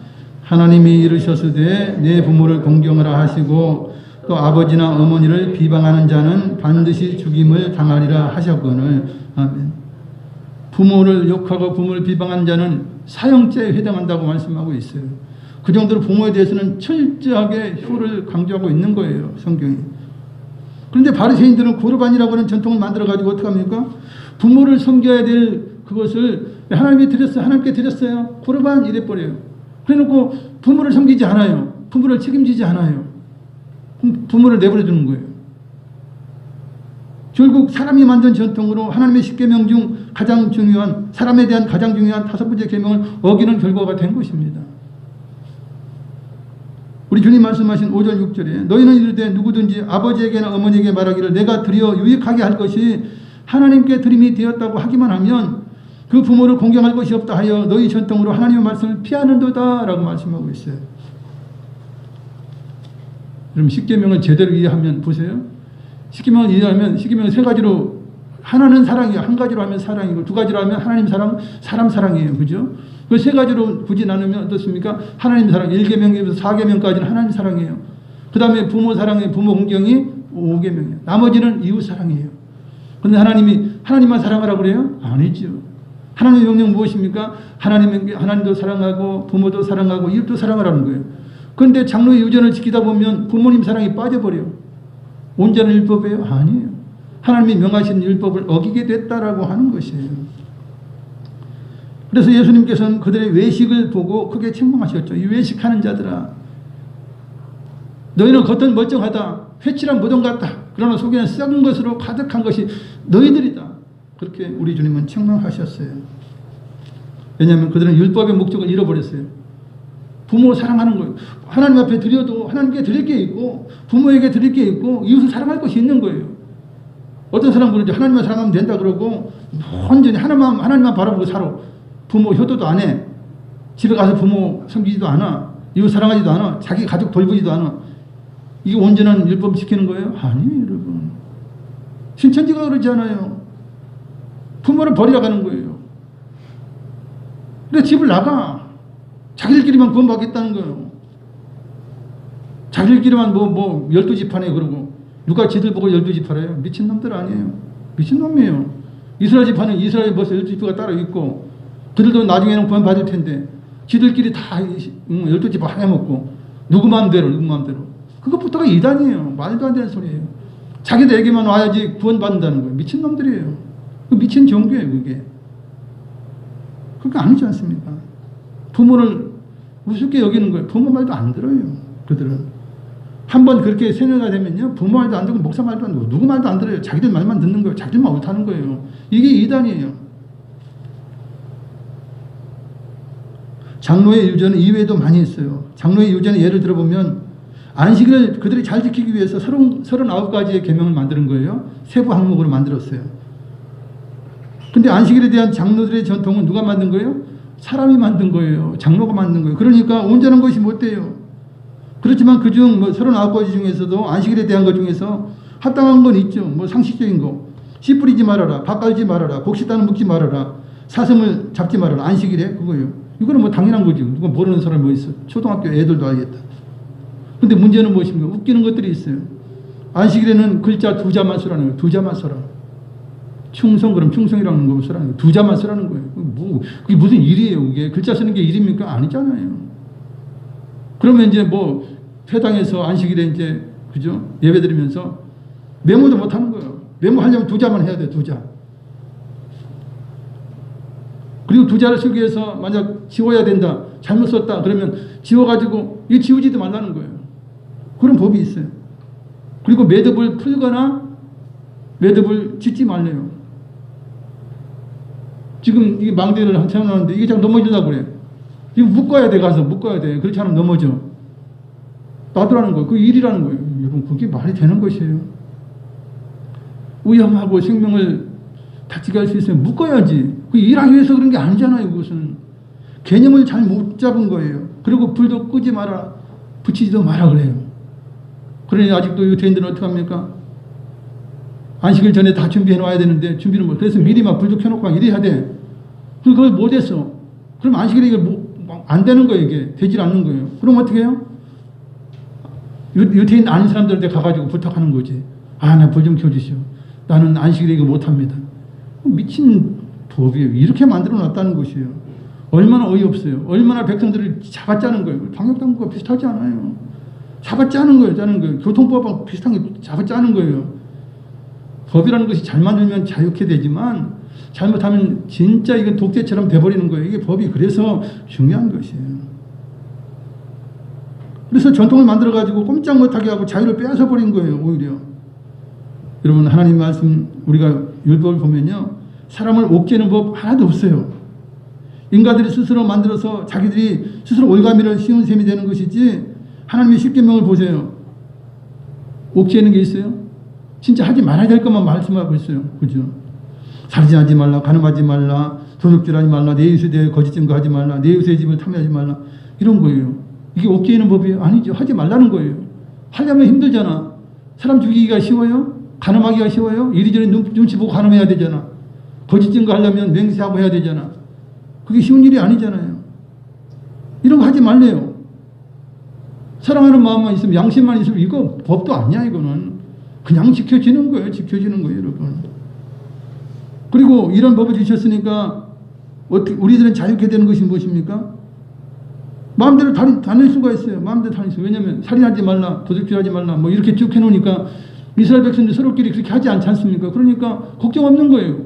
Speaker 2: 하나님이 이르셨으되 내 부모를 공경하라 하시고 또 아버지나 어머니를 비방하는 자는 반드시 죽임을 당하리라 하셨거늘. 아멘. 부모를 욕하고 부모를 비방하는 자는 사형죄에 해당한다고 말씀하고 있어요. 그 정도로 부모에 대해서는 철저하게 효를 강조하고 있는 거예요. 성경이. 그런데 바리새인들은 고르반이라고 하는 전통을 만들어가지고 어떻게 합니까? 부모를 섬겨야 될 그것을 하나님께 드렸어요. 고르반 이래버려요. 그래놓고 부모를 섬기지 않아요. 부모를 책임지지 않아요. 부모를 내버려 두는 거예요. 결국 사람이 만든 전통으로 하나님의 10계명 중 가장 중요한, 사람에 대한 가장 중요한 5번째 계명을 어기는 결과가 된 것입니다. 우리 주님 말씀하신 5절 6절에 너희는 이르되 누구든지 아버지에게나 어머니에게 말하기를 내가 드려 유익하게 할 것이 하나님께 드림이 되었다고 하기만 하면 그 부모를 공경할 것이 없다 하여 너희 전통으로 하나님의 말씀을 피하는도다 라고 말씀하고 있어요. 그럼 10계명을 제대로 이해하면 보세요. 10계명을 이해하면 10계명은 3가지로, 하나는 사랑이에요. 한 가지로 하면 사랑이고, 2가지로 하면 하나님 사랑, 사람 사랑이에요. 그죠? 그 3가지로 굳이 나누면 어떻습니까? 하나님 사랑, 1계명에서 4계명까지는 하나님 사랑이에요. 그 다음에 부모 사랑의 부모 공경이 5계명이에요. 나머지는 이웃 사랑이에요. 그런데 하나님만 사랑하라고 그래요? 아니죠. 하나님의 명령 무엇입니까? 하나님도 사랑하고 부모도 사랑하고 이웃도 사랑하라는 거예요. 그런데 장로의 유전을 지키다 보면 부모님 사랑이 빠져버려요. 온전한 율법이에요? 아니에요. 하나님이 명하신 율법을 어기게 됐다라고 하는 것이에요. 그래서 예수님께서는 그들의 외식을 보고 크게 책망하셨죠. 이 외식하는 자들아, 너희는 겉은 멀쩡하다, 회칠한 무덤 같다. 그러나 속에는 썩은 것으로 가득한 것이 너희들이다. 그렇게 우리 주님은 책망하셨어요. 왜냐하면 그들은 율법의 목적을 잃어버렸어요. 부모 사랑하는 거예요. 하나님 앞에 드려도 하나님께 드릴 게 있고 부모에게 드릴 게 있고 이웃을 사랑할 것이 있는 거예요. 어떤 사람들은 이제 하나님만 사랑하면 된다 그러고 완전히 하나님만 바라보고 살아. 부모 효도도 안 해. 집에 가서 부모 섬기지도 않아. 이웃 사랑하지도 않아. 자기 가족 돌보지도 않아. 이게 온전한 율법 지키는 거예요? 아니에요, 여러분. 신천지가 그러지 않아요. 부모를 버리러 가는 거예요. 근데 집을 나가. 자기들끼리만 구원받겠다는 거예요. 자기들끼리만 12집 하네 그러고. 누가 지들 보고 12집 하래요? 미친놈들 아니에요. 미친놈이에요. 이스라엘 집하는 이스라엘 벌써 12집가 따로 있고 그들도 나중에는 구원받을 텐데 지들끼리 다 12집 해먹고 누구 마음대로 그것부터가 이단이에요. 말도 안 되는 소리예요. 자기들에게만 와야지 구원받는다는 거예요. 미친놈들이에요. 미친 종교예요 그게. 그게 아니지 않습니까? 부모를 우습게 여기는 거예요. 부모 말도 안 들어요. 그들은. 한번 그렇게 세뇌가 되면요. 부모 말도 안 듣고 목사 말도 안 듣고 누구 말도 안 들어요. 자기들 말만 듣는 거예요. 자기들만 옳다는 거예요. 이게 이단이에요. 장로의 유전은 이외에도 많이 있어요. 장로의 유전의 예를 들어보면 안식일을 그들이 잘 지키기 위해서 39가지의 계명을 만드는 거예요. 세부 항목으로 만들었어요. 근데 안식일에 대한 장로들의 전통은 누가 만든 거예요? 사람이 만든 거예요. 장로가 만든 거예요. 그러니까 온전한 것이 못 돼요. 그렇지만 그중 39가지 중에서도 안식일에 대한 것 중에서 합당한 건 있죠. 상식적인 거. 씨 뿌리지 말아라. 밥 깔지 말아라. 곡식단을 묶지 말아라. 사슴을 잡지 말아라. 안식일에 그거예요. 이거는 당연한 거죠. 누가 모르는 사람이 뭐 있어. 초등학교 애들도 알겠다. 근데 문제는 무엇입니까? 웃기는 것들이 있어요. 안식일에는 글자 2자만 쓰라는 거예요. 2자만 써라. 충성, 그럼 충성이라는 거 쓰라는 거예요. 2자만 쓰라는 거예요. 그게 무슨 일이에요, 그게? 글자 쓰는 게 일입니까? 아니잖아요. 그러면 이제 회당에서 안식일에 이제, 그죠? 예배 드리면서 메모도 못 하는 거예요. 메모하려면 2자만 해야 돼요, 2자. 그리고 두 자를 쓰기 위해서 만약 지워야 된다. 잘못 썼다. 그러면 지워가지고 이 지우지도 말라는 거예요. 그런 법이 있어요. 그리고 매듭을 풀거나 매듭을 짓지 말래요. 지금 이게 망대를 세워놨는데 이게 자꾸 넘어지려고 그래. 이거 묶어야 돼. 가서 묶어야 돼. 그렇지 않으면 넘어져. 놔두라는 거예요. 그 일이라는 거예요. 여러분 그게 말이 되는 것이에요. 위험하고 생명을 다치게 할 수 있으면 묶어야지. 그 일하기 위해서 그런 게 아니잖아요. 그것은 개념을 잘 못 잡은 거예요. 그리고 불도 끄지 마라, 붙이지도 마라 그래요. 그러니 아직도 유태인들은 어떻게 합니까? 안식일 전에 다 준비해 놔야 되는데 준비는 뭐 그래서 미리 막 불도 켜놓고 막 이래야 돼. 그걸 못했어. 그럼 안식일에 이게 안 되는 거예요. 이게 되질 않는 거예요. 그럼 어떻게 해요? 유태인 아닌 사람들한테 가가지고 부탁하는 거지. 아, 나 불 좀 켜주시오. 나는 안식일에 이거 못합니다. 미친 법이에요. 이렇게 만들어 놨다는 것이에요. 얼마나 어이없어요. 얼마나 백성들을 잡아짜는 거예요. 방역당국과 비슷하지 않아요. 잡아짜는 거예요. 짜는 거예요. 교통법하고 비슷한 게 잡아짜는 거예요. 법이라는 것이 잘 만들면 자유케 되지만 잘못하면 진짜 이건 독재처럼 돼버리는 거예요. 이게 법이 그래서 중요한 것이에요. 그래서 전통을 만들어가지고 꼼짝 못하게 하고 자유를 빼앗아 버린 거예요. 오히려. 여러분 하나님 말씀 우리가 율법을 보면요. 사람을 옥죄는 법 하나도 없어요. 인간들이 스스로 만들어서 자기들이 스스로 올가미를 씌운 셈이 되는 것이지 하나님의 십계명을 보세요. 옥죄는 게 있어요? 진짜 하지 말아야 될 것만 말씀하고 있어요. 그죠? 살인하지 말라, 간음하지 말라, 도둑질하지 말라, 내 이웃에 대해 거짓 증거하지 말라, 내 이웃의 집을 탐내하지 말라. 이런 거예요. 이게 옥죄는 법이에요? 아니죠. 하지 말라는 거예요. 하려면 힘들잖아. 사람 죽이기가 쉬워요? 간음하기가 쉬워요? 이리저리 눈치 보고 간음해야 되잖아. 거짓 증거하려면 맹세하고 해야 되잖아. 그게 쉬운 일이 아니잖아요. 이런 거 하지 말래요. 사랑하는 마음만 있으면, 양심만 있으면 이거 법도 아니야. 이거는 그냥 지켜지는 거예요. 지켜지는 거예요, 여러분. 그리고 이런 법을 주셨으니까 어떻게 우리들은 자유케 되는 것이 무엇입니까? 마음대로 다닐 수가 있어요. 마음대로 다닐 수. 왜냐하면 살인하지 말라, 도둑질하지 말라, 뭐 이렇게 쭉 해놓으니까 이스라엘 백성들 서로끼리 그렇게 하지 않지 않습니까? 그러니까 걱정 없는 거예요.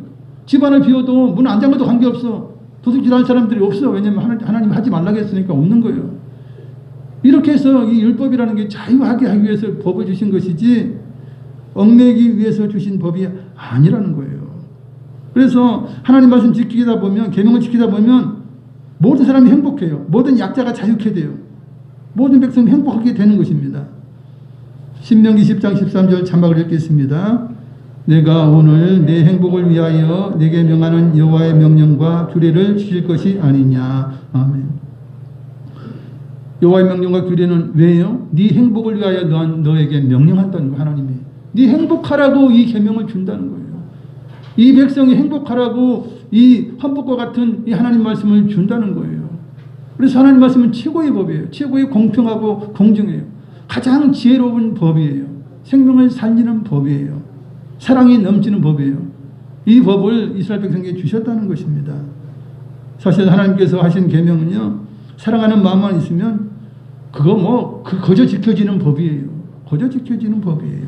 Speaker 2: 집안을 비워도 문 안 잠궈도 관계없어. 도둑질할 사람들이 없어. 왜냐하면 하나님 하지 말라고 했으니까 없는 거예요. 이렇게 해서 이 율법이라는 게 자유하게 하기 위해서 법을 주신 것이지 얽매기 위해서 주신 법이 아니라는 거예요. 그래서 하나님 말씀 지키다 보면, 계명을 지키다 보면 모든 사람이 행복해요. 모든 약자가 자유케 돼요. 모든 백성이 행복하게 되는 것입니다. 신명기 10장 13절 자막을 읽겠습니다. 내가 오늘 내 행복을 위하여 내게 명하는 여호와의 명령과 규례를 지킬 것이 아니냐. 아멘. 여호와의 명령과 규례는 왜요? 네 행복을 위하여 너에게 명령한다는 거예요. 하나님이. 네 행복하라고 이 계명을 준다는 거예요. 이 백성이 행복하라고 이 헌법과 같은 이 하나님 말씀을 준다는 거예요. 그래서 하나님 말씀은 최고의 법이에요. 최고의 공평하고 공정해요. 가장 지혜로운 법이에요. 생명을 살리는 법이에요. 사랑이 넘치는 법이에요. 이 법을 이스라엘 백성에게 주셨다는 것입니다. 사실 하나님께서 하신 계명은요, 사랑하는 마음만 있으면 그거 거저 지켜지는 법이에요. 거저 지켜지는 법이에요.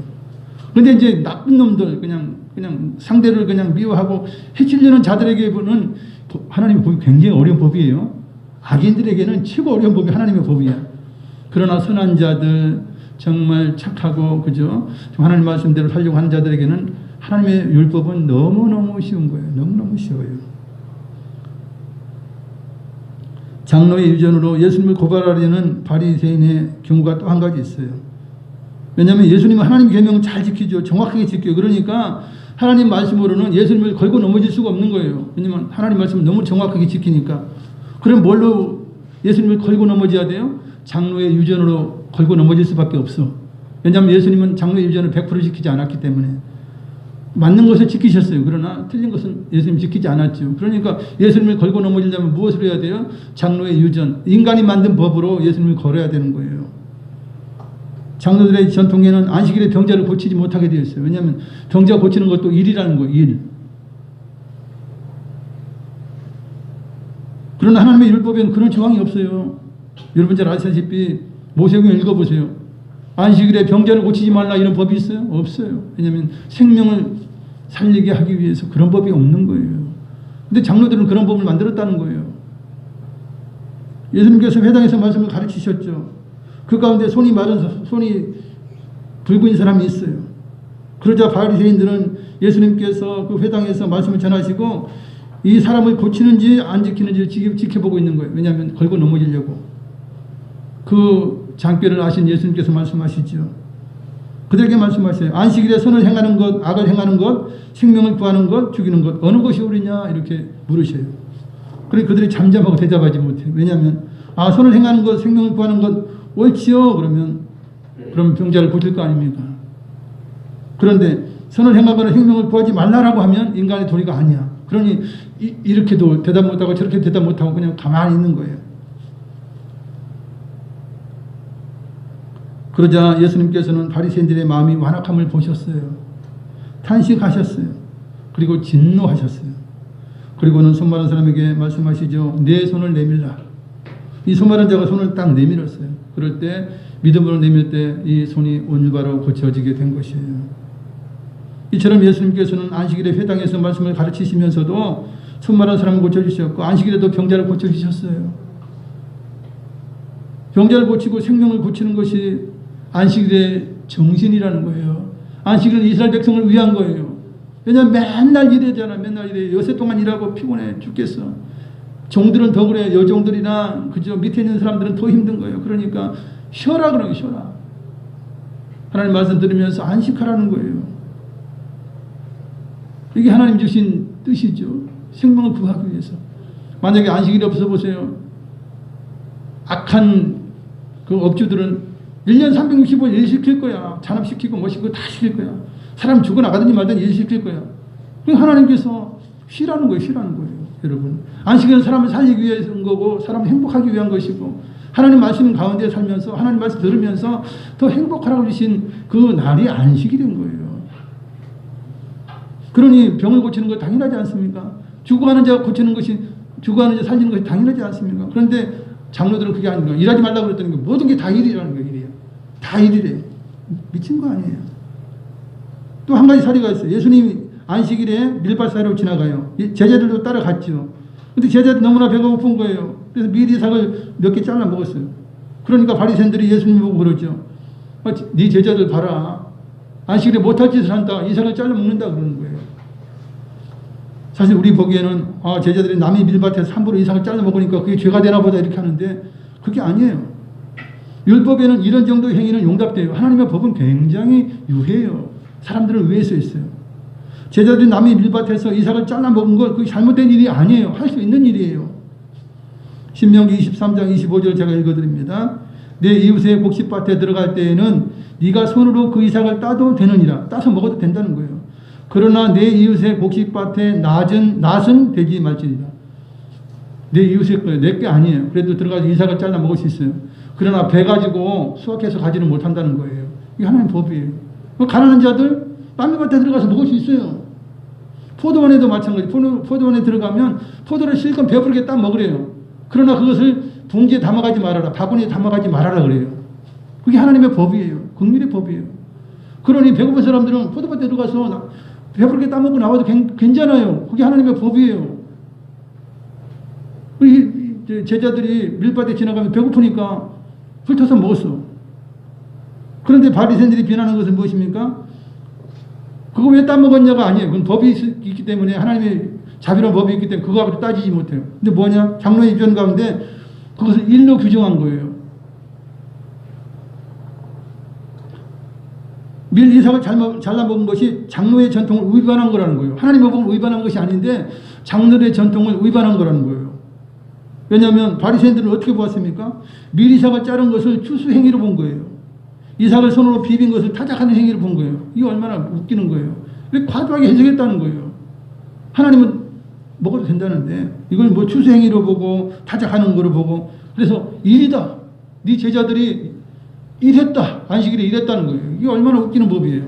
Speaker 2: 그런데 이제 나쁜 놈들, 그냥 상대를 그냥 미워하고 해치려는 자들에게는 하나님의 법이 굉장히 어려운 법이에요. 악인들에게는 최고 어려운 법이 하나님의 법이야. 그러나 선한 자들, 정말 착하고, 그죠? 하나님 말씀대로 살려고 하는 자들에게는 하나님의 율법은 너무너무 쉬운 거예요. 너무너무 쉬워요. 장로의 유전으로 예수님을 고발하려는 바리새인의 경우가 또 한 가지 있어요. 왜냐하면 예수님은 하나님 계명을 잘 지키죠. 정확하게 지켜요. 그러니까 하나님 말씀으로는 예수님을 걸고 넘어질 수가 없는 거예요. 왜냐하면 하나님 말씀을 너무 정확하게 지키니까. 그럼 뭘로 예수님을 걸고 넘어져야 돼요? 장로의 유전으로 걸고 넘어질 수밖에 없어. 왜냐하면 예수님은 장로의 유전을 100% 지키지 않았기 때문에. 맞는 것을 지키셨어요. 그러나 틀린 것은 예수님 지키지 않았죠. 그러니까 예수님을 걸고 넘어지려면 무엇을 해야 돼요? 장로의 유전. 인간이 만든 법으로 예수님을 걸어야 되는 거예요. 장로들의 전통에는 안식일에 병자를 고치지 못하게 되어 있어요. 왜냐하면 병자 고치는 것도 일이라는 거예요. 일. 그러나 하나님의 율법에는 그런 조항이 없어요. 여러분 잘 아시다시피 모세오경 읽어보세요. 안식일에 병자를 고치지 말라 이런 법이 있어요? 없어요. 왜냐하면 생명을 살리게 하기 위해서 그런 법이 없는 거예요. 근데 장로들은 그런 법을 만들었다는 거예요. 예수님께서 회당에서 말씀을 가르치셨죠. 그 가운데 손이 마른 손이 붉은 사람이 있어요. 그러자 바리새인들은 예수님께서 그 회당에서 말씀을 전하시고 이 사람을 고치는지 안 지키는지 지켜보고 있는 거예요. 왜냐하면 걸고 넘어지려고. 그 장꾀를 아신 예수님께서 말씀하시죠. 그들에게 말씀하세요. 안식일에 선을 행하는 것, 악을 행하는 것, 생명을 구하는 것, 죽이는 것 어느 것이 옳으냐 이렇게 물으셔요. 그래 그들이 잠잠하고 대답하지 못해요. 왜냐하면 선을 행하는 것, 생명을 구하는 것 옳지요. 그럼 병자를 고칠 거 아닙니까? 그런데 선을 행하거나 생명을 구하지 말라라고 하면 인간의 도리가 아니야. 그러니 이렇게도 대답 못하고 저렇게 대답 못하고 그냥 가만히 있는 거예요. 그러자 예수님께서는 바리새인들의 마음이 완악함을 보셨어요. 탄식하셨어요. 그리고 진노하셨어요. 그리고는 손 마른 사람에게 말씀하시죠. 내 손을 내밀라. 이 손 마른 자가 손을 딱 내밀었어요. 그럴 때 믿음으로 내밀 때 이 손이 온유바로 고쳐지게 된 것이에요. 이처럼 예수님께서는 안식일에 회당에서 말씀을 가르치시면서도 손 마른 사람을 고쳐주셨고 안식일에도 병자를 고쳐주셨어요. 병자를 고치고 생명을 고치는 것이 안식일의 정신이라는 거예요. 안식일은 이스라엘 백성을 위한 거예요. 왜냐하면 맨날 일하잖아. 맨날 일해. 여세 동안 일하고 피곤해 죽겠어. 종들은 더 그래. 여종들이나 그저 밑에 있는 사람들은 더 힘든 거예요. 그러니까 쉬어라 그러는 거예요. 쉬어라. 하나님 말씀 들으면서 안식하라는 거예요. 이게 하나님 주신 뜻이죠. 생명을 구하기 위해서. 만약에 안식일이 없어 보세요. 악한 그 업주들은 1년 365일 일 시킬 거야. 잔업시키고 뭐 시키고 다 시킬 거야. 사람 죽어나가든지 말든지 일 시킬 거야. 하나님께서 쉬라는 거예요. 쉬라는 거예요. 여러분. 안식일은 사람을 살리기 위해서인 거고 사람을 행복하기 위한 것이고 하나님 말씀 가운데 살면서 하나님 말씀 들으면서 더 행복하라고 주신 그 날이 안식일인 거예요. 그러니 병을 고치는 거 당연하지 않습니까? 죽어가는 자가 고치는 것이 죽어가는 자 살리는 것이 당연하지 않습니까? 그런데 장로들은 그게 아닌 거예요. 일하지 말라고 그랬더니 모든 게 다 일이라는 거예요. 일이에요. 다 일이래. 미친 거 아니에요. 또 한 가지 사례가 있어요. 예수님이 안식일에 밀밭 사이로 지나가요. 제자들도 따라갔죠. 근데 제자들 너무나 배가 고픈 거예요. 그래서 밀이삭을 몇 개 잘라 먹었어요. 그러니까 바리새인들이 예수님 보고 그러죠. 네 제자들 봐라. 안식일에 못할 짓을 한다. 이삭을 잘라 먹는다 그러는 거예요. 사실 우리 보기에는 제자들이 남의 밀밭에서 함부로 이삭을 잘라 먹으니까 그게 죄가 되나 보다 이렇게 하는데 그게 아니에요. 율법에는 이런 정도의 행위는 용납돼요. 하나님의 법은 굉장히 유해요. 사람들을 위해서 했어요. 제자들이 남의 밀밭에서 이삭을 잘라 먹은 건 그게 잘못된 일이 아니에요. 할 수 있는 일이에요. 신명기 23장 25절 제가 읽어드립니다. 내 이웃의 곡식밭에 들어갈 때에는 네가 손으로 그 이삭을 따도 되느니라. 따서 먹어도 된다는 거예요. 그러나 내 이웃의 곡식밭에 낫은 되지 말지니라. 내 이웃의 거예요. 내 게 아니에요. 그래도 들어가서 이삭을 잘라 먹을 수 있어요. 그러나 배 가지고 수확해서 가지는 못한다는 거예요. 이게 하나님 법이에요. 가난한 자들 남의 밭에 들어가서 먹을 수 있어요. 포도원에도 마찬가지. 포도원에 들어가면 포도를 실컷 배부르게 따 먹으래요. 그러나 그것을 봉지에 담아가지 말아라. 바구니에 담아가지 말아라 그래요. 그게 하나님의 법이에요. 국민의 법이에요. 그러니 배고픈 사람들은 포도밭에 들어가서 배부르게 따먹고 나와도 괜찮아요. 그게 하나님의 법이에요. 제자들이 밀밭에 지나가면 배고프니까 훑어서 먹었어. 그런데 바리새인들이 비난하는 것은 무엇입니까? 그거 왜 따먹었냐가 아니에요. 그건 법이 있기 때문에 하나님의 자비로운 법이 있기 때문에 그거 가지고 따지지 못해요. 근데 뭐냐? 장로의 입장 가운데 그것을 일로 규정한 거예요. 밀 이삭을 잘라 먹은 것이 장로의 전통을 위반한 거라는 거예요. 하나님의 법을 위반한 것이 아닌데 장로의 전통을 위반한 거라는 거예요. 왜냐하면 바리새인들은 어떻게 보았습니까? 밀 이삭을 자른 것을 추수 행위로 본 거예요. 이삭을 손으로 비빈 것을 타작하는 행위로 본 거예요. 이게 얼마나 웃기는 거예요. 과도하게 해석했다는 거예요. 하나님은 먹어도 된다는데 이걸 뭐 추수 행위로 보고 타작하는 거로 보고 그래서 일이다. 네 제자들이 일했다. 안식일에 일했다는 거예요. 이게 얼마나 웃기는 법이에요.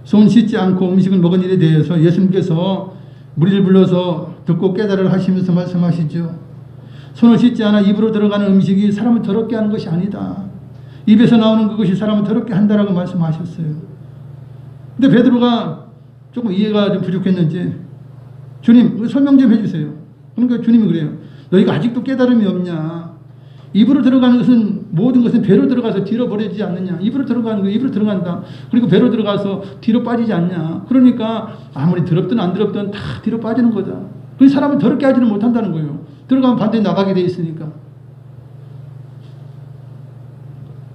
Speaker 2: 손 씻지 않고 음식을 먹은 일에 대해서 예수님께서 무리를 불러서 듣고 깨달으라 하시면서 말씀하시죠. 손을 씻지 않아 입으로 들어가는 음식이 사람을 더럽게 하는 것이 아니다. 입에서 나오는 그것이 사람을 더럽게 한다라고 말씀하셨어요. 근데 베드로가 조금 이해가 좀 부족했는지 주님 설명 좀 해주세요. 그러니까 주님이 그래요. 너희가 아직도 깨달음이 없냐? 입으로 들어가는 것은 모든 것은 배로 들어가서 뒤로 버려지지 않느냐? 입으로 들어가는 거 입으로 들어간다. 그리고 배로 들어가서 뒤로 빠지지 않냐? 그러니까 아무리 더럽든 안 더럽든 다 뒤로 빠지는 거다. 그 사람은 더럽게 하지는 못한다는 거예요. 들어가면 반드시 나가게 돼 있으니까.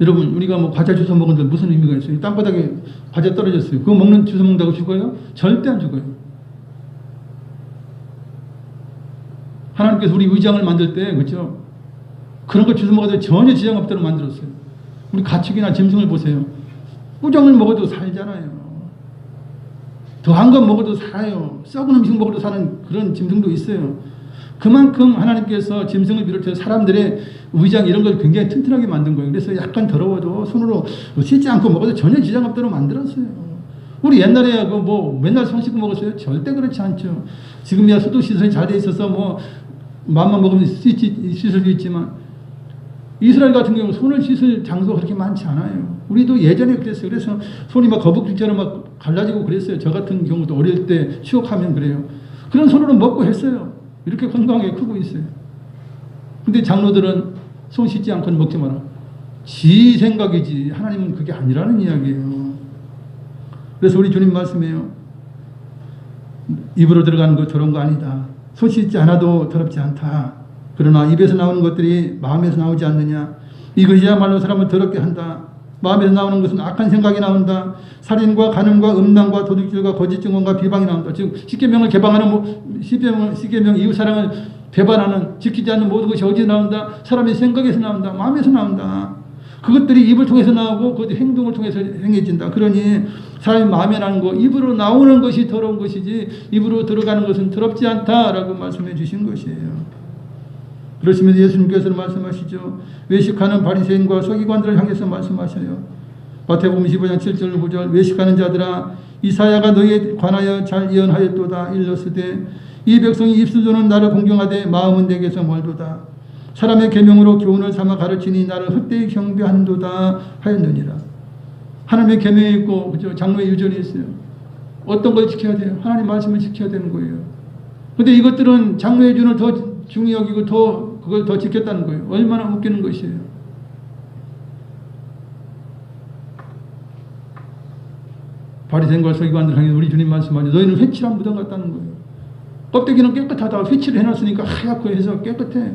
Speaker 2: 여러분 우리가 뭐 과자 주워 먹는데 무슨 의미가 있어요? 땅바닥에 과자 떨어졌어요. 그거 먹는 주워 먹는다고 죽어요? 절대 안 죽어요. 하나님께서 우리 의장을 만들 때 그렇죠? 그런 거 주워 먹어도 전혀 지장 없도록 만들었어요. 우리 가축이나 짐승을 보세요. 꾸정을 먹어도 살잖아요. 더한 건 먹어도 살아요. 썩은 음식 먹어도 사는 그런 짐승도 있어요. 그만큼 하나님께서 짐승을 비롯해서 사람들의 의장 이런 걸 굉장히 튼튼하게 만든 거예요. 그래서 약간 더러워도 손으로 씻지 않고 먹어도 전혀 지장 없도록 만들었어요. 우리 옛날에 그 뭐 맨날 손 씻고 먹었어요? 절대 그렇지 않죠. 지금이야 소독 시설이 잘 돼 있어서 뭐 마음만 먹으면 씻을 수 있지만 이스라엘 같은 경우 손을 씻을 장소가 그렇게 많지 않아요. 우리도 예전에 그랬어요. 그래서 손이 막 거북줄처럼 막 갈라지고 그랬어요. 저 같은 경우도 어릴 때 추억하면 그래요. 그런 손으로 먹고 했어요. 이렇게 건강하게 크고 있어요. 근데 장로들은 손 씻지 않고는 먹지 마라. 지 생각이지 하나님은 그게 아니라는 이야기예요. 그래서 우리 주님 말씀해요. 입으로 들어가는 거 저런 거 아니다. 손 씻지 않아도 더럽지 않다. 그러나 입에서 나오는 것들이 마음에서 나오지 않느냐. 이것이야말로 사람을 더럽게 한다. 마음에서 나오는 것은 악한 생각이 나온다. 살인과 간음과 음란과 도둑질과 거짓 증언과 비방이 나온다. 즉 십계명을 개방하는 십계명 이웃 사랑을 배반하는 지키지 않는 모든 것이 어디서 나온다? 사람의 생각에서 나온다. 마음에서 나온다. 그것들이 입을 통해서 나오고 그 행동을 통해서 행해진다. 그러니 사람의 마음에 나는 거 입으로 나오는 것이 더러운 것이지 입으로 들어가는 것은 더럽지 않다라고 말씀해 주신 것이에요. 그러시면서 예수님께서는 말씀하시죠. 외식하는 바리새인과 서기관들을 향해서 말씀하셔요. 마태복음 15장 7절 9절 외식하는 자들아 이사야가 너희에 관하여 잘 예언하였도다. 일렀으되 이 백성이 입술로는 나를 공경하되 마음은 내게서 멀도다. 사람의 계명으로 교훈을 삼아 가르치니 나를 헛되이 경배한도다 하였느니라. 하나님의 계명이 있고 그죠? 장로의 유전이 있어요. 어떤 걸 지켜야 돼요? 하나님 말씀을 지켜야 되는 거예요. 그런데 이것들은 장로의 유전을 더 중히 여기고 그걸 더 지켰다는 거예요. 얼마나 웃기는 것이에요. 바리새인과 서기관들 향해 우리 주님 말씀하죠. 너희는 회칠한 무덤 같다는 거예요. 껍데기는 깨끗하다. 회칠을 해놨으니까 하얗고 해서 깨끗해.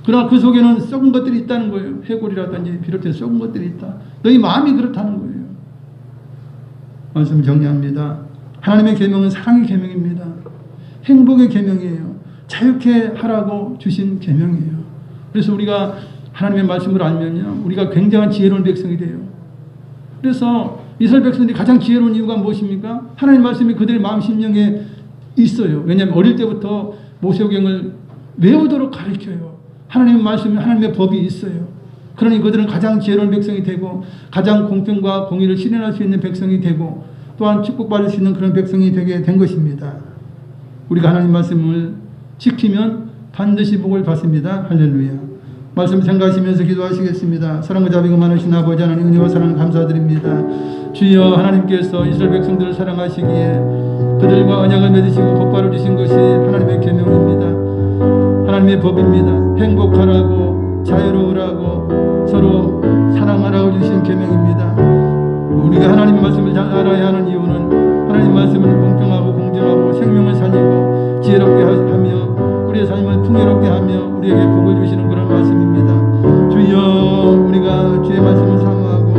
Speaker 2: 그러나 그 속에는 썩은 것들이 있다는 거예요. 해골이라든지 비롯해서 썩은 것들이 있다. 너희 마음이 그렇다는 거예요. 말씀 정리합니다. 하나님의 계명은 사랑의 계명입니다. 행복의 계명이에요. 자유케 하라고 주신 계명이에요. 그래서 우리가 하나님의 말씀을 알면요, 우리가 굉장한 지혜로운 백성이 돼요. 그래서 이스라엘 백성들이 가장 지혜로운 이유가 무엇입니까? 하나님 말씀이 그들의 마음 심령에 있어요. 왜냐하면 어릴 때부터 모세오경을 외우도록 가르쳐요. 하나님의 말씀이 하나님의 법이 있어요. 그러니 그들은 가장 지혜로운 백성이 되고 가장 공평과 공의를 실현할 수 있는 백성이 되고 또한 축복받을 수 있는 그런 백성이 되게 된 것입니다. 우리가 하나님 말씀을 지키면 반드시 복을 받습니다. 할렐루야. 말씀 생각하시면서 기도하시겠습니다. 사랑과 자비가 많으신 아버지 하나님 은혜와 사랑 감사드립니다. 주여 하나님께서 이스라엘 백성들을 사랑하시기에 그들과 언약을 맺으시고 곧바로 주신 것이 하나님의 계명입니다. 하나님의 법입니다. 행복하라고 자유로우라고 서로 사랑하라고 주신 계명입니다. 우리가 하나님의 말씀을 잘 알아야 하는 이유는 하나님 말씀은 공평하고 공정하고 생명을 살리고 지혜롭게 하며 우리의 삶을 풍요롭게 하며 우리에게 복을 주시는 그런 말씀입니다. 주여 우리가 주의 말씀을 사모하고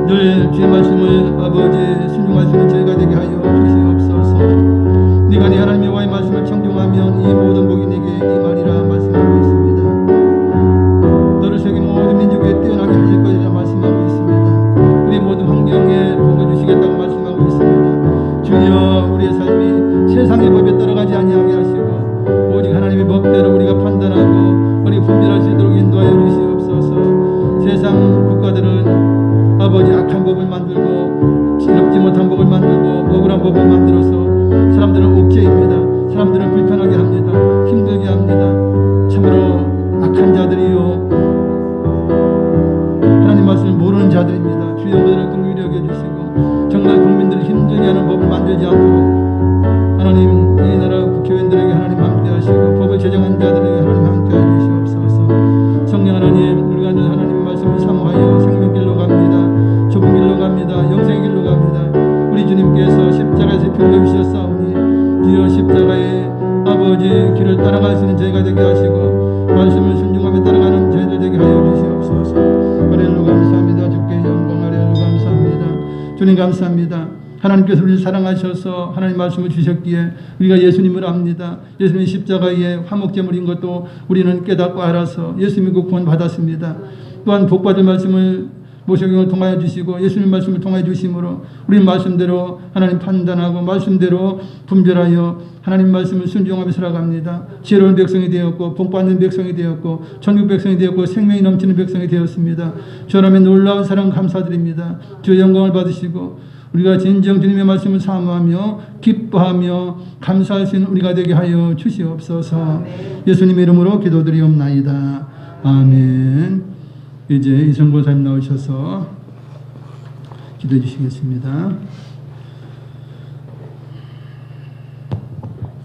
Speaker 2: 늘 주의 말씀을 아버지 순종할 수 있는 저희가 되게 하여 주시옵소서. 네가 네 하나님의 와의 말씀을 청종하면 이 모든 복이 네게 임하리라 말씀하고 있습니다. 너를 세계 모든 민족에 뛰어나게 하실 것이라 말씀하고 있습니다. 우리 모든 환경에 복을 주시겠다고 말씀하고 있습니다. 주여 우리의 삶이 세상의 법에 따라가지 아니하게 하시고 오직 하나님의 법대로 우리가 판단하고 우리 분별할 수 있도록 인도하여 주시옵소서. 주님 감사합니다. 하나님께서 우리를 사랑하셔서 하나님 말씀을 주셨기에 우리가 예수님을 압니다. 예수님의 십자가의 화목제물인 것도 우리는 깨닫고 알아서 예수 믿고 구원받았습니다. 또한 복받을 말씀을 모세경을 통하여 주시고 예수님 말씀을 통하여 주심으로 우리는 말씀대로 하나님 판단하고 말씀대로 분별하여 하나님 말씀을 순종하며 살아갑니다. 지혜로운 백성이 되었고 복받는 백성이 되었고 천국 백성이 되었고 생명이 넘치는 백성이 되었습니다. 주 하나님의 놀라운 사랑 감사드립니다. 주의 영광을 받으시고 우리가 진정 주님의 말씀을 사모하며 기뻐하며 감사할 수 있는 우리가 되게 하여 주시옵소서. 예수님의 이름으로 기도드리옵나이다. 아멘. 이제 이성보사님 나오셔서 기도해 주시겠습니다.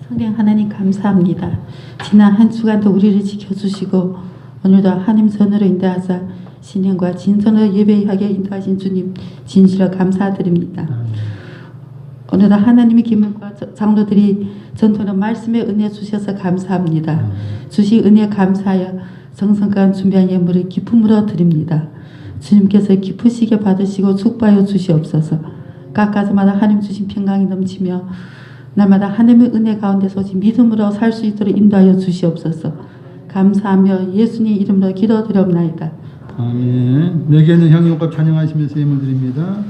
Speaker 6: 성령 하나님 감사합니다. 지난 한 주간도 우리를 지켜주시고 오늘도 하나님 선으로 인도하사 신령과 진선으로 예배하게 인도하신 주님 진실로 감사드립니다. 오늘도 하나님의 기물과 장로들이 전토는 말씀의 은혜 주셔서 감사합니다. 주신 은혜 감사하여 정성간 준비한 예물을 기쁨으로 드립니다. 주님께서 기쁘시게 받으시고 축복하여 주시옵소서. 각가지마다 하나님 주신 평강이 넘치며 날마다 하나님의 은혜 가운데서 오신 믿음으로 살 수 있도록 인도하여 주시옵소서. 감사하며 예수님 이름으로 기도드리옵나이다.
Speaker 2: 아멘. 내게는 향유값 찬양하시면서 예물 드립니다.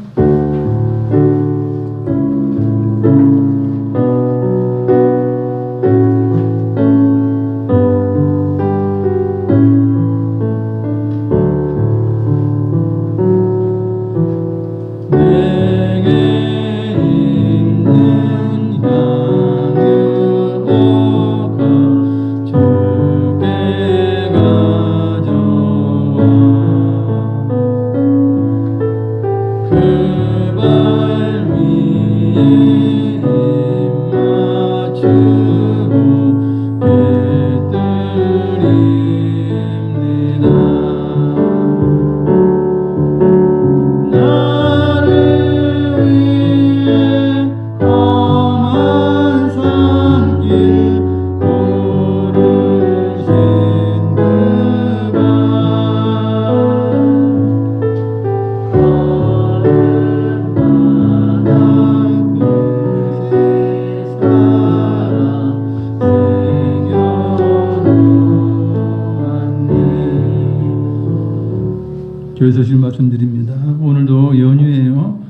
Speaker 2: 교회에서 실 말씀드립니다. 오늘도 연휴예요.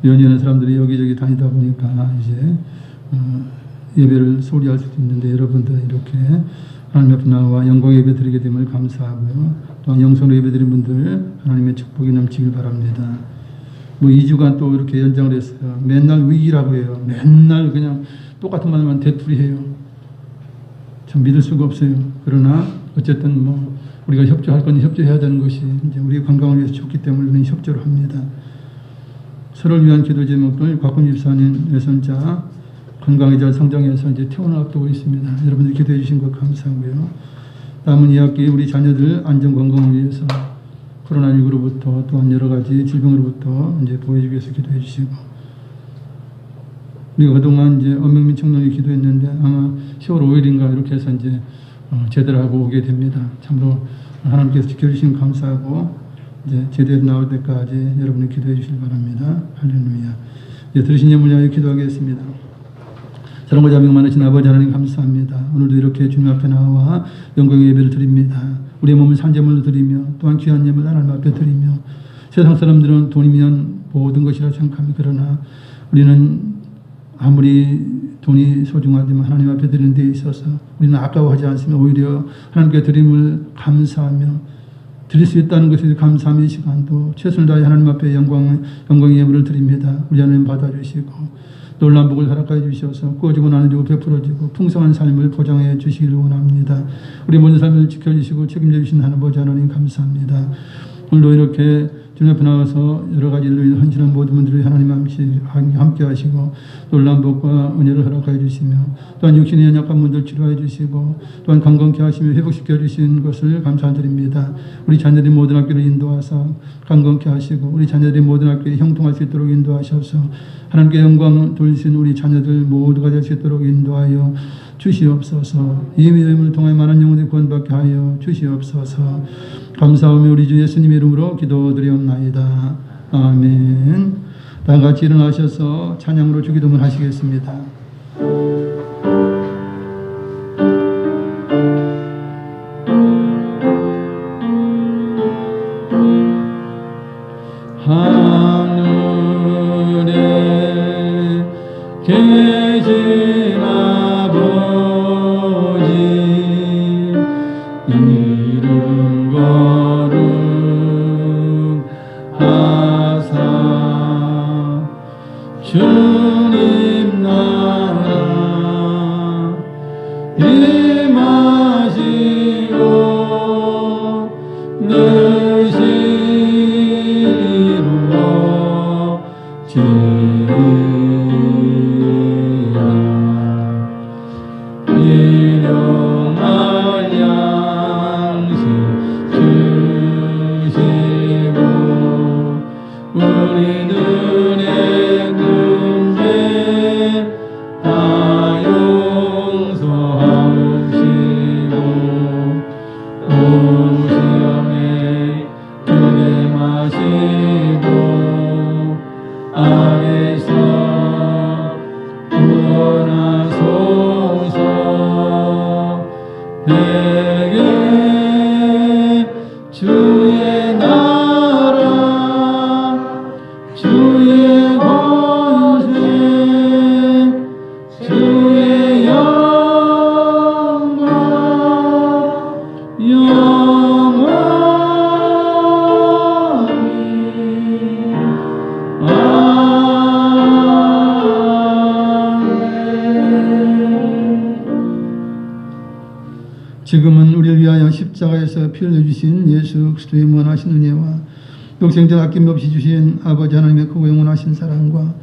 Speaker 2: 연휴하는 사람들이 여기저기 다니다 보니까 이제 예배를 소홀히 할 수도 있는데 여러분들 이렇게 하나님 앞에 나와 영광 예배 드리게 됨을 감사하고요. 또한 영성으로 예배 드린 분들 하나님의 축복이 넘치길 바랍니다. 뭐 2주간 또 이렇게 연장을 했어요. 맨날 위기라고 해요. 맨날 그냥 똑같은 말만 되풀이해요. 참 믿을 수가 없어요. 그러나 어쨌든 뭐 우리가 협조할 건 협조해야 되는 것이 이제 우리의 건강을 위해서 좋기 때문에 우리는 협조를 합니다. 서로를 위한 기도 제목을 곽군 집사님 외손자 건강히 잘 성장해서 이제 퇴원을 앞두고 있습니다. 여러분들 기도해 주신 것 감사하고요. 남은 2학기 우리 자녀들 안전 건강을 위해서 코로나19로부터 또한 여러 가지 질병으로부터 이제 보호해주기 위해서 기도해 주시고 우리가 그동안 이제 엄명민 청년이 기도했는데 아마 10월 5일인가 이렇게 해서 이제 제대로 하고 오게 됩니다. 참으로 하나님께서 지켜주시면 감사하고 이제 제대로 나올 때까지 여러분이 기도해 주시기 바랍니다. 할렐루야. 이제 들으신 예물 위하여 기도하겠습니다. 사랑과 자비가 많으신 아버지 하나님 감사합니다. 오늘도 이렇게 주님 앞에 나와 영광의 예배를 드립니다. 우리의 몸을 산제물로 드리며 또한 귀한 예물 하나님 앞에 드리며 세상 사람들은 돈이면 모든 것이라 생각합니다. 그러나 우리는 아무리 돈이 소중하지만 하나님 앞에 드리는 데 있어서 우리는 아까워하지 않으며 오히려 하나님께 드림을 감사하며 드릴 수 있다는 것에 감사함의 시간도 최선을 다해 하나님 앞에 영광의 예물을 드립니다. 우리 하나님 받아주시고 놀라운 복을 허락하여 주셔서 꾸어지고 나눠주고 베풀어지고 풍성한 삶을 보장해 주시기를 원합니다. 우리 모든 삶을 지켜주시고 책임져 주신 아버지 하나님 감사합니다. 오늘도 이렇게 주님 앞에 나와서 여러 가지 일로 헌신한 모든 분들이 하나님 함께 하시고 놀라운 복과 은혜를 허락하여 주시며 또한 육신의 연약한 분들 치료해 주시고 또한 건강케 하시며 회복시켜 주신 것을 감사드립니다. 우리 자녀들이 모든 학교를 인도하사 건강케 하시고 우리 자녀들이 모든 학교에 형통할 수 있도록 인도하셔서 하나님께 영광 돌리신 우리 자녀들 모두가 될 수 있도록 인도하여 주시옵소서. 이 믿음을 통해 많은 영혼들이 구원받게 하여 주시옵소서. 감사하며 우리 주 예수님의 이름으로 기도드리옵나이다. 아멘. 다 같이 일어나셔서 찬양으로 주기도문 하시겠습니다.
Speaker 3: 하늘에 계신 아버지 이름 거룩하사 주님 나라 임하시고 늘 일용할 양식 주시고 우리 눈에 든죄 다 용서하시고 온 시험에 들게 마시고 악에서 구원하소서. 내게 주의 나라 주의 권세 주의 영광
Speaker 2: 지금은 우리를 위하여 십자가에서 피 흘려주신 예수 그리스도의 무한하신 은혜와 영생전 아낌없이 주신 아버지 하나님의 크고 영원하신 사랑과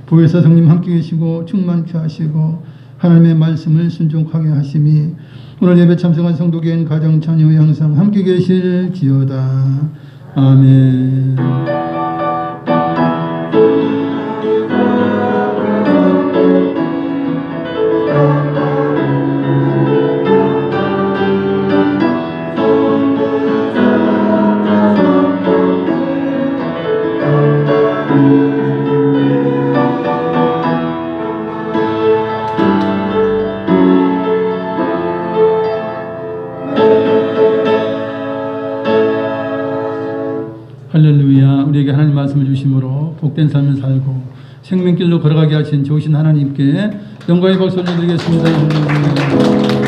Speaker 2: 보혜사 성님 함께 계시고 충만케 하시고 하나님의 말씀을 순종하게 하심이 오늘 예배 참석한 성도 개인 가정 자녀 항상 함께 계실지어다. 아멘. 할렐루야. 우리에게 하나님 말씀을 주심으로 복된 삶을 살고 생명길로 걸어가게 하신 좋으신 하나님께 영광의 박수 올려드리겠습니다.